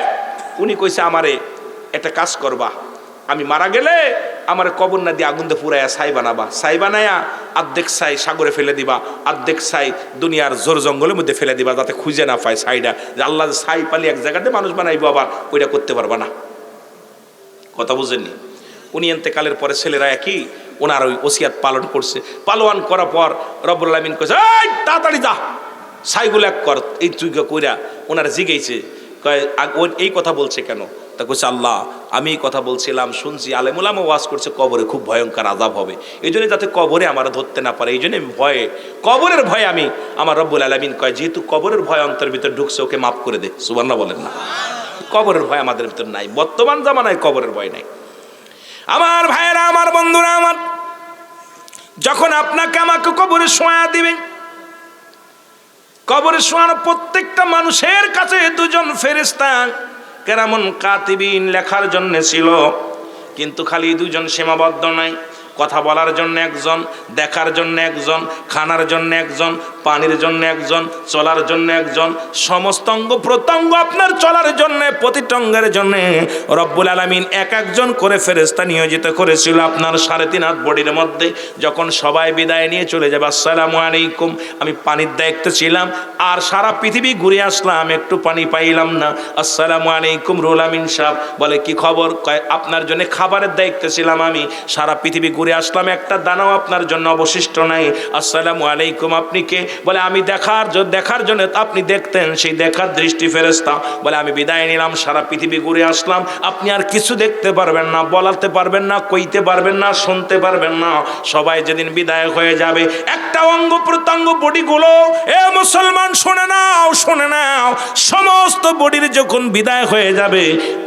S1: উনি কইছে, আমারে একটা কাজ করবা, আমি মারা গেলে আমার কবর না দিয়ে আগুন দিয়ে পুরাইয়া ছাই বানাবা, ছাই বানায়া অর্ধেক ছাই সাগরে ফেলে দিবা, অর্ধেক ছাই দুনিয়ার জোর জঙ্গলের মধ্যে ফেলে দিবা, যাতে খুঁজে না পায় ছাইটা। যে আল্লাহ ছাই পালি এক জায়গাতে মানুষ বানাইবো, আবার ওইটা করতে পারবা না। কথা বুঝেননি? উনি এন্তেকালের পরে ছেলেরা একই ওনার ওই ওসিয়াত পালন করছে। পালন করার পর রব্বুল আলামিন কইছে, এই তাড়াতাড়ি যা ছাইগুলো এক কর। এই তুই কইরা ওনারা জিগেইছে, কয় এই কথা বলছে কেন? তা কইছে, আল্লাহ আমি এই কথা বলছিলাম, শুনছি আলেম ওলামা ওয়াজ করছে কবরে খুব ভয়ঙ্কর আযাব হবে, এই জন্য যাতে কবরে আমার ধরতে না পারে, এই জন্য আমি ভয়ে, কবরের ভয়ে আমি, আমার রব্বুল আলামিন কয় যেহেতু কবরের ভয় অন্তর ভিতর ঢুকছে, ওকে মাফ করে দে। সুবহানাল্লাহ বলেন না? কবরের ভয় আমাদের ভিতর নাই, বর্তমান জামানায় কবরের ভয় নাই। আমার ভাইয়েরা, আমার বন্ধুরা, আমার যখন আপনাকে আমাকে কবরে শোয়া দিবেন, কবরে শোয়ানো প্রত্যেকটা মানুষের কাছে দুজন ফেরেশতা কেরামুন কাতিবিন লেখার জন্য ছিল, কিন্তু খালি দুজন সীমাবদ্ধ নাই, কথা বলার জন্য একজন, দেখার জন্য একজন, খানার জন্য একজন, পানির জন্য একজন, চলার জন্য একজন, সমস্ত অঙ্গ প্রত্যঙ্গ আপনার চলার জন্য, প্রতিটা অঙ্গের জন্য রব্বুল আলামিন এক একজন করে ফেরেশতা নিয়োজিত করেছিল আপনার 3.5 হাত বডির মধ্যে। যখন সবাই বিদায় নিয়ে চলে যাবে, আসসালামু আলাইকুম, আমি পানির দায়িত্বে ছিলাম, আর সারা পৃথিবী ঘুরে আসলাম, একটু পানি পাইলাম না। আসসালামু আলাইকুম রুহুল আমিন সাহেব বলে কি খবর? কয় আপনার জন্য খাবারের দায়িত্বে ছিলাম, আমি সারা পৃথিবী ঘুরে আসলাম, একটা দানাও আপনার জন্য অবশিষ্ট নাই। আসসালামু আলাইকুম, আপনি কে? বলে আমি দেখার জন্য আপনি দেখতেন, সেই দেখার দৃষ্টি ফেরেশতা। বলে আমি বিদায় নিলাম, সারা পৃথিবী ঘুরে আসলাম, আপনি আর কিছু দেখতে পারবেন না, বলাতে পারবেন না, কইতে পারবেন না, শুনতে পারবেন না। সবাই যেদিন বিদায় হয়ে যাবে, একটা অঙ্গ প্রত্যঙ্গ বডিগুলো, এ মুসলমান শুনে নাও, শুনে নাও, সমস্ত বডির যখন বিদায় হয়ে যাবে,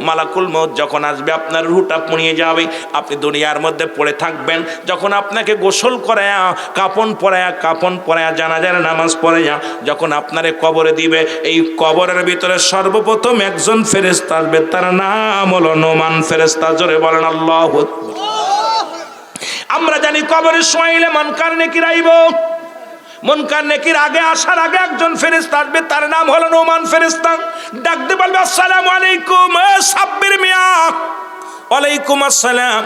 S1: মালাকুল মউত যখন আসবে, আপনার রূহটা পুড়িয়ে যাবে, আপনি দুনিয়ার মধ্যে পড়ে থাকবেন। যখন আপনাকে গোসল করায়া, কাফন পরায়া, জানাজার নামাজ পড়ায়া যখন আপনারে কবরে দিবে, এই কবরের ভিতরে সর্বপ্রথম একজন ফেরেশতা আসবে, তার নাম হলো নোমান ফেরেশতা। জোরে বলেন আল্লাহু আকবার। আমরা জানি কবরে শোয়াইলে মুনকার নেকির আইব, মুনকার নেকির আগে আসার আগে একজন ফেরেশতা আসবে, তার নাম হলো নোমান ফেরেশতা। ডাকতে বলবে আসসালামু আলাইকুম, এ সাব্বির মিয়া। ওয়ালাইকুম আসসালাম।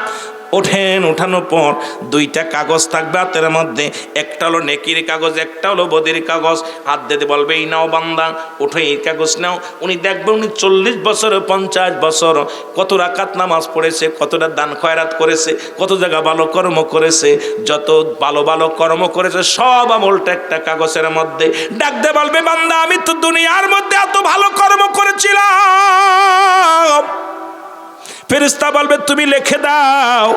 S1: ওঠেন, ওঠানোর পর 2টা কাগজ থাকবে হাতের মধ্যে, একটা হলো নেকির কাগজ, একটা হলো বদির কাগজ। হাত দিতে বলবে এই নাও বান্দা, ওঠে এই কাগজ নাও। উনি দেখবেন উনি 40 বছর 50 বছর কত রাকাত নামাজ পড়েছে, কতটা দান খয়রাত করেছে, কত জায়গা ভালো কর্ম করেছে, যত ভালো ভালো কর্ম করেছে সব আমলটা একটা কাগজের মধ্যে। ডাকতে বলবে বান্দা আমি তো দুনিয়ার মধ্যে এত ভালো কর্ম করেছিলাম। ফেরেশতা বলবে তুমি লিখে দাও।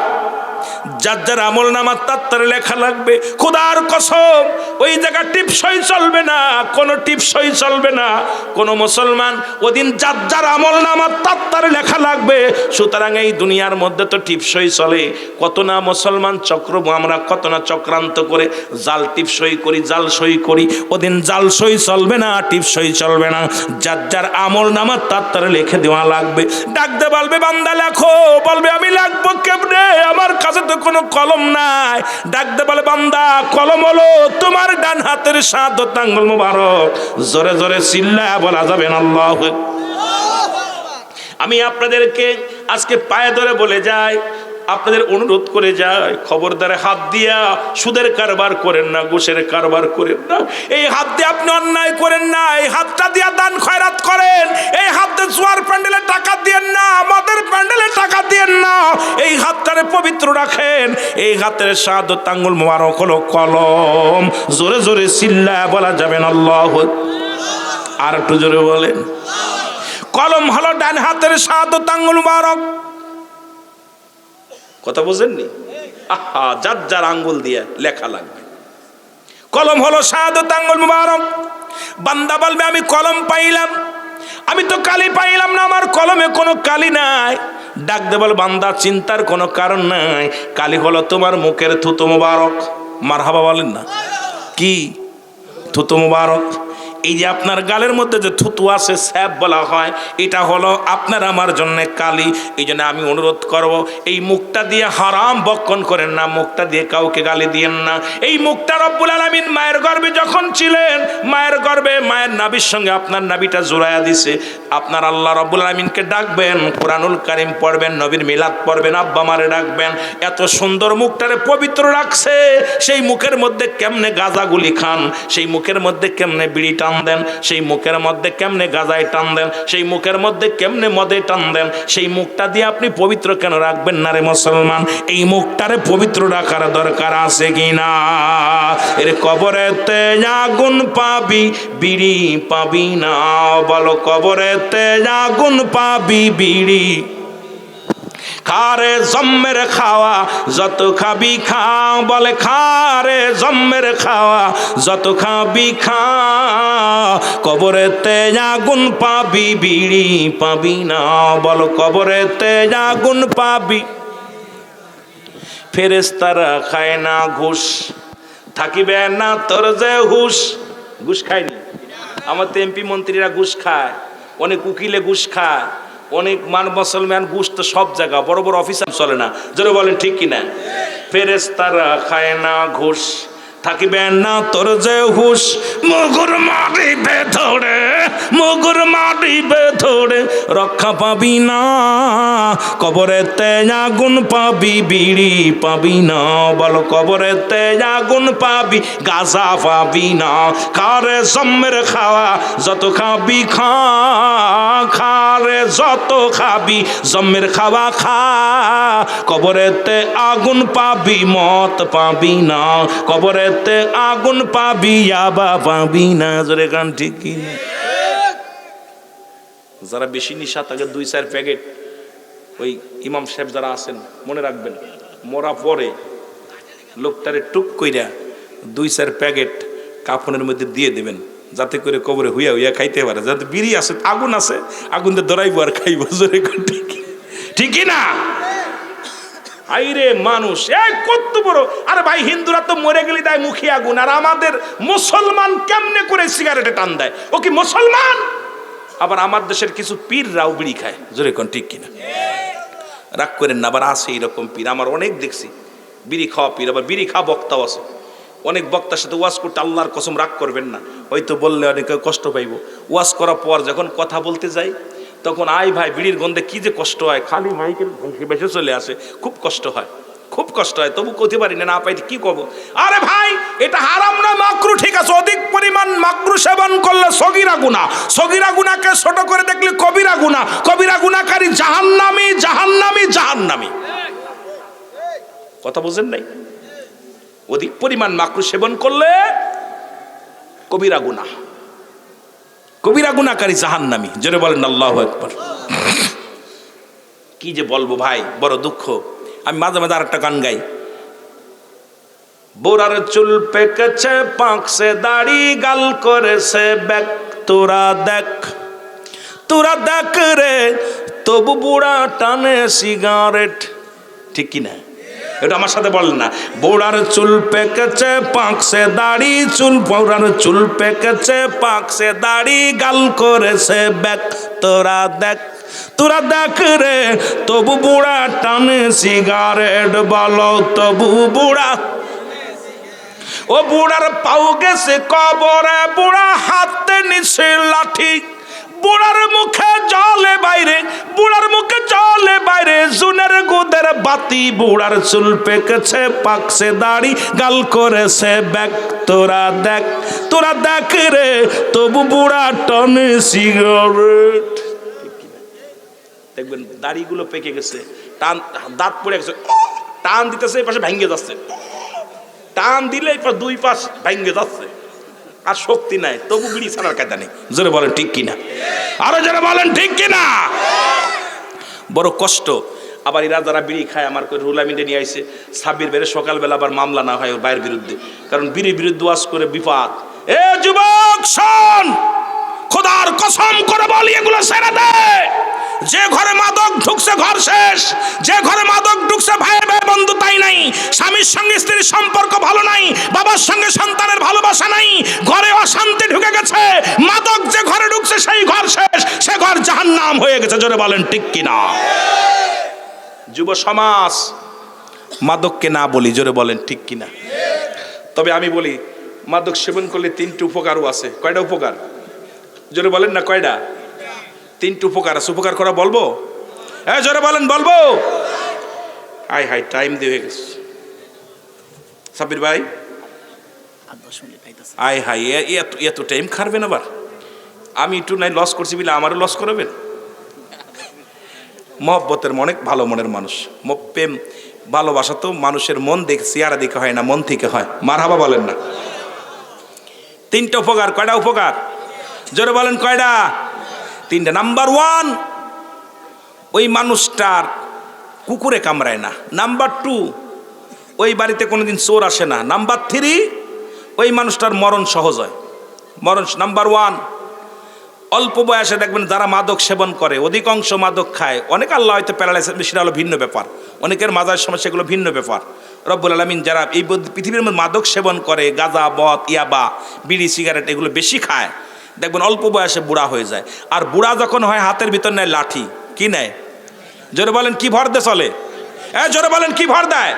S1: যার যার আমল নামা তার লেখা লাগবে। খোদার কসম ওই জায়গা টিপসই চলবে না, কোনো টিপসই চলবে না। কোনো মুসলমান ওদিন যার যার আমল নামা তার লেখা লাগবে। সুতরাং এই দুনিয়ার মধ্যে তো টিপসই চলে, কত না মুসলমান চক্র, আমরা কত না চক্রান্ত করে জাল টিপসই করি, জাল সই করি। ওদিন জাল সই চলবে না, টিপসই চলবে না। যার যার আমল নামা তার লিখে দেওয়া লাগবে। ডাকতে বলবে বান্দা লেখো। বলবে আমি লিখবো কেমনে, আমার কাছে তো কোনো কলম নাই। ডাকতে বলে বান্দা কলম হলো তোমার ডান হাতের 7 আঙ্গুল মোবারক। জোরে জোরে চিল্লায়া বলা যাবে না আল্লাহু আকবার। আমি আপনাদেরকে আজকে পায়ে ধরে বলে যাই, আপনাদের অনুরোধ করে যায়, খবরদারে হাত দিয়া সুদের কারবার করেন না, ঘুষের কারবার করেন না। এই হাত দিয়ে আপনি অন্যায় করেন না। এই হাতটা দিয়া দান খয়রাত করেন। এই হাতে জোয়ার প্যান্ডেলে টাকা দিয়েন না, মদের প্যান্ডেলে টাকা দিয়েন না। এই হাতটারে পবিত্র রাখেন। এই হাতের 7 আঙ্গুল মোবারক হলো কলম। জোরে জোরে চিল্লায়া বলা যাবে না আল্লাহু আকবার। আর একটু জোরে বলেন। কলম হলো ডান হাতের 7 আঙ্গুল মোবারক। কথা বুঝেননি? আহা, যার যার আঙ্গুল দিয়ে লেখা লাগবে। কলম হলো 7 আঙ্গুল মুবারক। বান্দা বলবে আমি কলম পাইলাম, আমি তো কালি পাইলাম না, আমার কলমে কোনো কালি নাই। ডাক দে বল বান্দা চিন্তার কোনো কারণ নাই, কালি হলো তোমার মুখের থুতু মুবারক। মারহাবা বলেন না? কি থুতু মুবারক? এই যে আপনার গালের মধ্যে যে থুতু আছে, স্যাপ বলা হয়, এটা হলো আপনার আমার জন্য কালি। এই জন্য আমি অনুরোধ করব, এই মুখটা দিয়ে হারাম বক্ষণ করেন না, মুখটা দিয়ে কাউকে গালি দিয়েন না। এই মুখটা রব্বুল আলামিন মায়ের গর্ভে যখন ছিলেন, মায়ের গর্ভে মায়ের নাভির সঙ্গে আপনার নাভিটা জোড়ায়া দিছে। আপনার আল্লাহ রব্বুল আলামিনকে ডাকবেন, কোরআনুল কারীম পড়বেন, নবীর মিলাদ পড়বেন, আব্বা মারে ডাকবেন। এত সুন্দর মুখটারে পবিত্র রাখছে। সেই মুখের মধ্যে কেমনে গাঁজাগুলি খান, সেই মুখের মধ্যে কেমনে বিড়ি টান দেন, সেই মুখের মধ্যে কেমনে গাঁজায় টান দেন, সেই মুখের মধ্যে কেমনে মদে টান দেন। সেই মুখটা দিয়ে আপনি পবিত্র কেন রাখবেন না রে মুসলমান? এই মুখটারে পবিত্র রাখার দরকার আছে কিনা? এর কবরেতে আগুন পাবি, বিড়ি পাবি না। বলো কবরেতে আগুন পাবি, বিড়ি খারে জম্মের খাওয়া যত খাবি খা, বলে খারে জম্মের খাওয়া যত খাবি খা, কবরেতে আগুন পাবি বিড়ি পাবি না, বলো কবরেতে আগুন পাবি। ফেরেশতারা খায় না ঘুষ, থাকিবে না তোর যে হুশ। ঘুষ খায়নি আমাদের এমপি মন্ত্রীরা, ঘুষ খায়, অনেক উকিলে ঘুষ খায়, অনেক মুসলমান ঘুষ তো সব জায়গা, বড় বড় অফিসার চলে না, যারা বলেন ঠিক কিনা। ফেরেশতারা খায় না ঘুষ, থাকিবে না তোর যে হুশ, মুগুর মারিবে ধরে, মুগুর মারিবে ধরে, রক্ষা পাবি না, কবরেতে আগুন পাবি বিড়ি পাবি না, বলো কবরেতে আগুন পাবি গাজা পাবি না। খারে জম্মের খাওয়া যত খাবি খা, খারে যত খাবি জম্মের খাওয়া খা, কবরেতে আগুন পাবি মত পাবি না, কবরে আগুন পাবি আবা পাবি না। জোরে গান ঠিক কি না? যারা বেশি নিশা থাকে 2-4 প্যাকেট, ওই ইমাম সাহেব যারা আছেন মনে রাখবেন, মরা পরে লোকটারে টুক কইরা 2-4 প্যাকেট কাফনের মধ্যে দিয়ে দেবেন, যাতে করে কবরে হুইয়া হুইয়া খাইতে পারে। যাতে বিড়ি আছে, আগুন আছে, আগুন দিয়ে ধরাইবো আর খাইবো। জোরে গান ঠিক কি না? আইরে মানুষ এই কত বড়! আরে ভাই, হিন্দুরা তো মরে গেলে দেয় মুখে আগুন, আর আমাদের মুসলমান কেমনে করে সিগারেটে টান দেয়? ও কি মুসলমান? আবার আমার দেশের কিছু পীররাও বিড়ি খায়। জোরে কোন ঠিক কিনা? রাগ করেন না, আবার আছে এরকম পীর, আমার অনেক দেখছি বিড়ি খাওয়া পীর। আবার বিড়ি খাওয়া বক্তাও আছে, অনেক বক্তার সাথে ওয়াজ করতে আল্লাহর কসম রাগ করবেন না, হয়তো বললে অনেকে কষ্ট পাইব। ওয়াজ করার পর যখন কথা বলতে যাই, তখন আই ভাই বিড়ির গন্ধে কি যে কষ্ট হয়, খালি মাইকের বেশি চলে আসে, খুব কষ্ট হয়, খুব কষ্ট হয়। তবু করতে পারি না, না পাইতে কি করবো? আরে ভাই, এটা হারাম না মাকরু, ঠিক আছে, অধিক পরিমাণ মাকরু সেবন করলে সগীরা গুনাহ, সগীরা গুনাহকে ছোট করে দেখলে কবিরা গুনাহ, কবিরা গুনাহকারী জাহান্নামী, জাহান্নামী, জাহান্নামী। কথা বুঝেন নাই? অধিক পরিমাণ মাকরু সেবন করলে কবিরা গুনাহ, কবিরা গুনাহকারী জাহান্নামী। জোরে বলেন আল্লাহু আকবার। কি যে বলবো ভাই, বড় দুঃখ। আমি মাঝে মাঝে আরেকটা গান গাই, বোরার চুল পেকেছে পাকছে দাড়ি, গাল করেছে ব্যাক, তোরা দেখ, তোরা দেখ রে, তবু বুড়া টানে সিগারেট। ঠিক কিনা? এটা আমার সাথে বলেন না। বোড়ার চুল পেকেছে পাকছে দাড়ি, চুল বোড়ার চুল পেকেছে পাকছে দাড়ি, গাল করেছে ব্যাক, তোরা দেখ, তোরা দেখ রে, তবু বুড়া টানে সিগারেট, বলো তবু বুড়া। ও বুড়ার পাও গেছে কবরে, বুড়া হাতে নিছে লাঠি, বুড়ার মুখে জলে বাইরে, বুড়ার মুখে জলে বাইরে, জুনের গুদের বাতি, বুড়ার চুল পেকেছে পাকছে দাড়ি, গাল করেছে ব্যাক, তোরা দেখ, তোরা দেখ রে, তবু বুড়া টানে সিগারেট। দেখবেন দাড়িগুলো পেকে গেছে, টান, দাঁত পড়ে গেছে, টান দিতেছে, এই পাশে ভেঙে যাচ্ছে, টান দিলে এই পাশ দুই পাশ ভেঙে যাচ্ছে, আর শক্তি নাই, তবু বিড়ি ছাড়ার কায়দা নেই। জোরে বলেন ঠিক কিনা? আরো যারা বলেন ঠিক কিনা? বড় কষ্ট। আবার এরা যারা বিড়ি খায়, আমার রুলামিন্ডে নিয়ে আইছে, সাব্বির বেড়ে সকালবেলা আবার মামলা না হয় ওর ভাইয়ের বিরুদ্ধে, কারণ বিড়ির বিরুদ্ধে ওয়াজ করে বিপদ। এ যুবক শোন, খোদার কসম করে বলি, এগুলো ছেড়ে দে। যে ঘরে মাদক ঢুকছে ঘর শেষ, যে ঘরে মাদক ঢুকছে ভাইয়ের ভাই বন্ধু তাই নাই, স্বামীর সঙ্গে স্ত্রীর সম্পর্ক ভালো নাই, বাবার সঙ্গে সন্তানের ভালোবাসা নাই, ঘরে অশান্তি ঢুকে গেছে, মাদক যে ঘরে ঢুকছে সেই ঘর শেষ, সে ঘর জাহান্নাম হয়ে গেছে। জোরে বলেন ঠিক কিনা? যুব সমাজ, মাদককে না বলি, জোরে বলেন ঠিক কিনা? তবে আমি বলি, মাদক সেবন করলে 3টি উপকারও আছে। কয়টা উপকার? জোরে বলেন না কয়টা? 3টি উপকার আছে। উপকার করা বলবো? হ্যাঁ জোরে বলেন, বলবো? আই হাই, টাইম দিয়ে গেছে সাব্বির ভাই, আই হাই, এত টাইম খারবেন আবার? আমি একটু নাই লস করছি বলে আমারও লস করবেন? মহব্বতের অনেক ভালো মনের মানুষ, প্রেম ভালোবাসা তো মানুষের মন দেখে, চেহারা দেখে হয় না, মন থেকে হয়। মারহাবা বলেন না? 3টা উপকার। কয়টা উপকার? জোরে বলেন কয়টা? 3টা। নাম্বার 1, ওই মানুষটার কুকুরে কামড়ায় না। নাম্বার 2, ওই বাড়িতে কোনোদিন চোর আসে না। নাম্বার 3, ওই মানুষটার মরণ সহজ হয়। মরণ নাম্বার 1, অল্প বয়সে দেখবেন যারা মাদক সেবন করে, অধিকাংশ মাদক খায়, অনেক আল্লাহ হয়তো প্যারালাইসিস, সেটা হলো ভিন্ন ব্যাপার, অনেকের মাজার সমস্যা, সেগুলো ভিন্ন ব্যাপার। রব্বুল আলামিন যারা এই পৃথিবীর মধ্যে মাদক সেবন করে, গাঁজা, মদ, ইয়াবা, বিড়ি, সিগারেট এগুলো বেশি খায়, দেখবেন অল্প বয়সে বুড়া হয়ে যায়। আর বুড়া যখন হয় হাতের ভিতর নেয় লাঠি। কি নেয়? জোরে বলেন কি ভর দিয়ে চলে? জোরে বলেন কি ভর দেয়?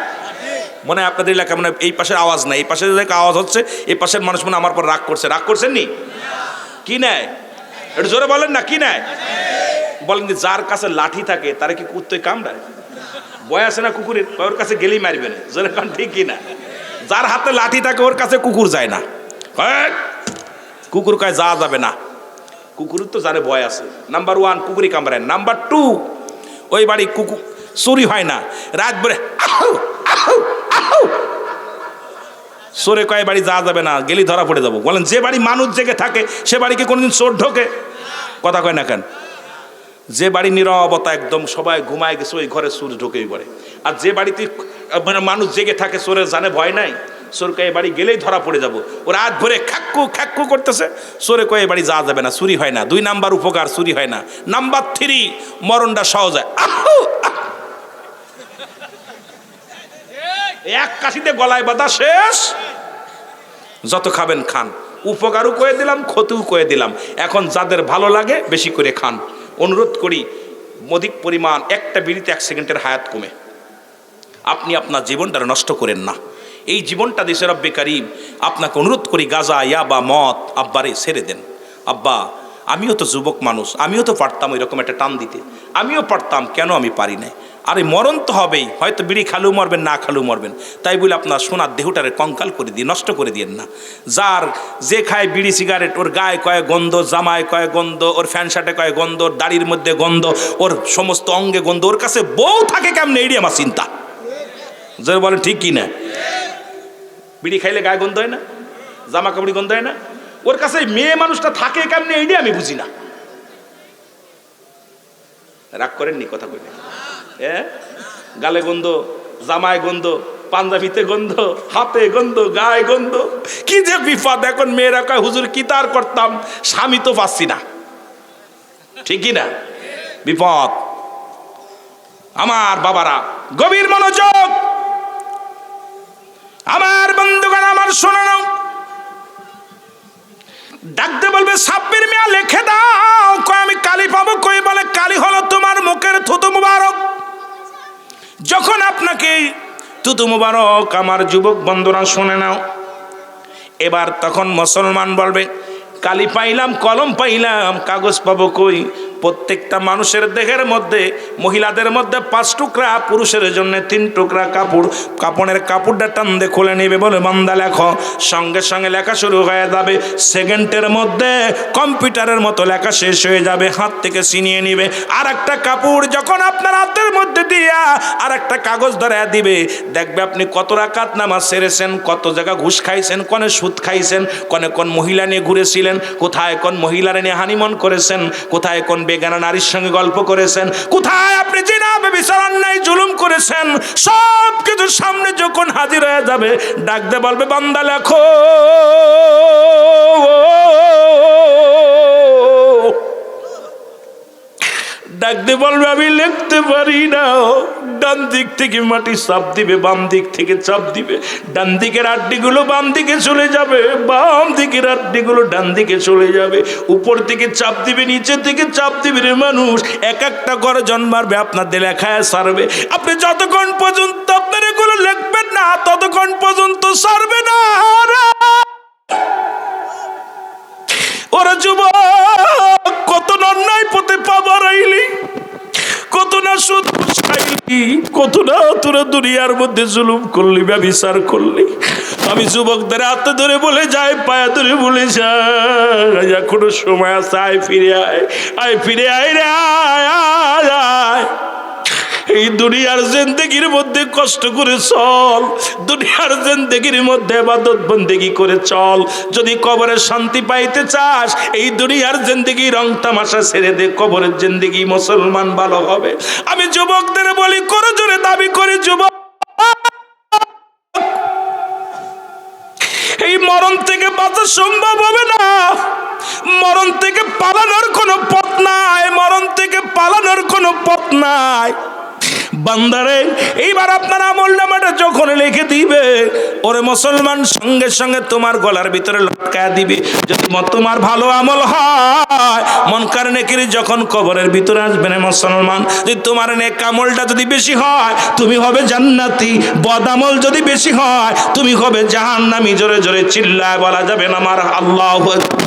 S1: মনে হয় আপনাদের এলাকা মানে এই পাশের আওয়াজ নাই, এই পাশের আওয়াজ হচ্ছে, এই পাশের মানুষ মনে আমার পর রাগ করছে। রাগ করছেন নি? কি নেয়? একটু জোরে বলেন না, কি নেয়? বলেন যে যার কাছে লাঠি থাকে তারা কি কুত্তে কামড়ায়? বয় আছে না কুকুরের, ওর কাছে গেলেই মারবে না। জোরে কান ঠিক কি না? যার হাতে লাঠি থাকে ওর কাছে কুকুর যায় না। কুকুর কয় যাওয়া যাবে না, কুকুরের তো জানে ভয় আছে। নাম্বার 1, কুকুরই কামড়ায়। নাম্বার 2, ওই বাড়ি কুকুর চুরি হয় না। রাত ভরে চোরে কয় বাড়ি যাওয়া যাবে না, গেলি ধরা পড়ে যাবো। বলেন যে বাড়ি মানুষ জেগে থাকে সে বাড়িকে কোনোদিন চোর ঢোকে? কথা কয় না কেন? যে বাড়ি নীরবতা, একদম সবাই ঘুমায় গেছে, ওই ঘরে চোর ঢোকেই পড়ে। আর যে বাড়িতে মানে মানুষ জেগে থাকে, চোরের জানে ভয় নাই, চোর কয়ে বাড়ি গেলেই ধরা পড়ে যাবো। ও রাত ভরে খ্যাক্কু খ্যাক্কু করতেছে, চোরে কয়ে বাড়ি যাওয়া যাবে না, চুরি হয় না। 2 নাম্বার উপকার, চুরি হয় না। নাম্বার 3, মরণটা সহজ হয়। এক কাশিতে গলায় বাঁধা শেষ। যত খাবেন খান, উপকারও কয়ে দিলাম, ক্ষতিও কয়ে দিলাম। এখন যাদের ভালো লাগে বেশি করে খান। অনুরোধ করি, অধিক পরিমাণ একটা বিড়িতে 1 সেকেন্ডের হায়াত কমে। আপনি আপনার জীবনটা নষ্ট করেন না। এই জীবনটা দেশের রব্বে কারীম আপনাকে অনুরোধ করি, গাঁজা, ইয়াবা, মদ আব্বারে ছেড়ে দেন। আব্বা, আমিও তো যুবক মানুষ, আমিও তো পারতাম ওইরকম একটা টান দিতে, আমিও পারতাম, কেন আমি পারি নাই? আরে মরণ তো হবেই, হয়তো বিড়ি খালেও মরবেন, না খালেও মরবেন। তাই বলে আপনার সোনার দেহটারে কঙ্কাল করে দিয়ে নষ্ট করে দিয়েন না। যার যে খায় বিড়ি সিগারেট, ওর গায়ে কয় গন্ধ, জামায় কয় গন্ধ, ওর ফ্যান শার্টে কয় গন্ধ, ওর দাড়ির মধ্যে গন্ধ, ওর সমস্ত অঙ্গে গন্ধ, ওর কাছে বউ থাকে কেমন, এইটি আমার চিন্তা। যারা বলেন ঠিক কি না? বিড়ি খাইলে গায়ে গন্ধ হয় না, জামা কাপড়ি গন্ধ হয় না, ওর কাছে মেয়ে মানুষটা থাকে কেমনে, এইটি আমি বুঝি না। রাগ করেননি কথা কইলে? গালে গন্ধ, জামায় গন্ধ, পাঞ্জাবিতে গন্ধ, হাতে গন্ধ, গায়ে গন্ধ, কি যে বিপদ। এখন মেয়েরা কয় হুজুর কি তার করতাম, স্বামী তো পাচ্ছি না। ঠিকই না? বিপদ। আমার বাবারা গভীর মনোযোগ, আমার বন্ধুগণ, আমার শোনো না। ডাকতে বলবে সাব্বির মিয়া লিখে দাও। কয় আমি কালি পাবো? কই বলে কালি হলো তোমার মুখের থুতু মুবারক। যখন আপনাকে থুতু মুবারক, আমার যুবক বন্ধুরা শুনে নাও, এবার তখন মুসলমান বলবে কালি পাইলাম, কলম পাইলাম, কাগজ পাবো কই? প্রত্যেকটা মানুষের দেহের মধ্যে, মহিলাদের মধ্যে 5 টুকরা, পুরুষের জন্য 3 টুকরা কাপড়। কাপড়ের কাপড়টা টান দিয়ে খুলে নেবে, বলে বান্দা লেখো। সঙ্গে সঙ্গে লেখা শুরু হয়ে যাবে। সেকেন্ডের মধ্যে কম্পিউটারের মতো লেখা শেষ হয়ে যাবে, হাত থেকে ছিনিয়ে নিবে। আর একটা কাপড় যখন আপনার হাতের মধ্যে দিয়া আর একটা কাগজ ধরে দিবে, দেখবে আপনি কত রাকাত নামাজ সেরেছেন, কত জায়গা ঘুষ খাইছেন, কোনে সুদ খাইছেন, কোন মহিলা নিয়ে ঘুরেছিলেন, কোথায় কোন মহিলার নিয়ে হানিমন করেছেন, কোথায় কোন বেগানা নারীর সঙ্গে গল্প করেছেন, কোথায় আপনি জিনা ব্যভিচার অন্যায় জুলুম করেছেন, সব কিছু সামনে যখন হাজির হয়ে যাবে, ডাকতে বলবে বান্দা লেখো। ডাকতে বলবে আমি লিখতে পারি না। ডান দিক থেকে মাটি চাপ দিবে, বাম দিক থেকে চাপ দিবে। ডান দিকের আড্ডিগুলো বাম দিকে চলে যাবে, বাম দিকের আড্ডিগুলো ডান দিকে চলে যাবে। উপর থেকে চাপ দিবে, নিচে থেকে চাপ দিবে। রে মানুষ, এক একটা গর্জন মারবে, আপনাদের লেখায় সারবে। আপনি যতক্ষণ পর্যন্ত আপনার এগুলো লিখবেন না, ততক্ষণ পর্যন্ত সারবে না। ওরা যুবক, কত অন্যায় পথে পা বাড়াইলি, কত না সুদ খাইলি, কত না তোরা দুনিয়ার মধ্যে জুলুম করলি, ব্যভিচার করলি। আমি যুবকদের হাতে ধরে বলে যাই, পায়ে ধরে বলে যাই, এখনো সময় আছে, আয় ফিরে আয়, আয় ফিরে আয় রে, আয় আয় আয়। এই দুনিয়ার জিন্দেগির মধ্যে কষ্ট করে চল, দুনিয়ার জিন্দেগির মধ্যে ইবাদত বন্দেগি করে চল। যদি কবরের শান্তি পাইতে চাস, এই দুনিয়ার জিন্দেগি রং তামাশা ছেড়ে দে, কবরের জিন্দেগি মুসলমান ভালো হবে। আমি যুবকদের বলি, করো জোরে দাবি করে যুবক, এই মরণ থেকে বাঁচা সম্ভব হবে না। মরণ থেকে পালানোর কোনো পথ নাই, মরণ থেকে পালানোর কোনো পথ নাই। বান্দারে, এইবার আপনার আমল নামাটা যখন লিখে দিবে, ওরে মুসলমান, সঙ্গে সঙ্গে তোমার গলার ভিতরে লটকায়া দিবে। যদি তোমার ভালো আমল হয়, মুনকার নেকির যখন কবরের ভিতরে আসবে না মুসলমান, যদি তোমার নেক আমলটা যদি বেশি হয়, তুমি হবে জান্নাতি। বদ আমল যদি বেশি হয়, তুমি হবে জাহান্নামী। জোরে জোরে চিল্লায় বলা যাবে না আমার আল্লাহু আকবার।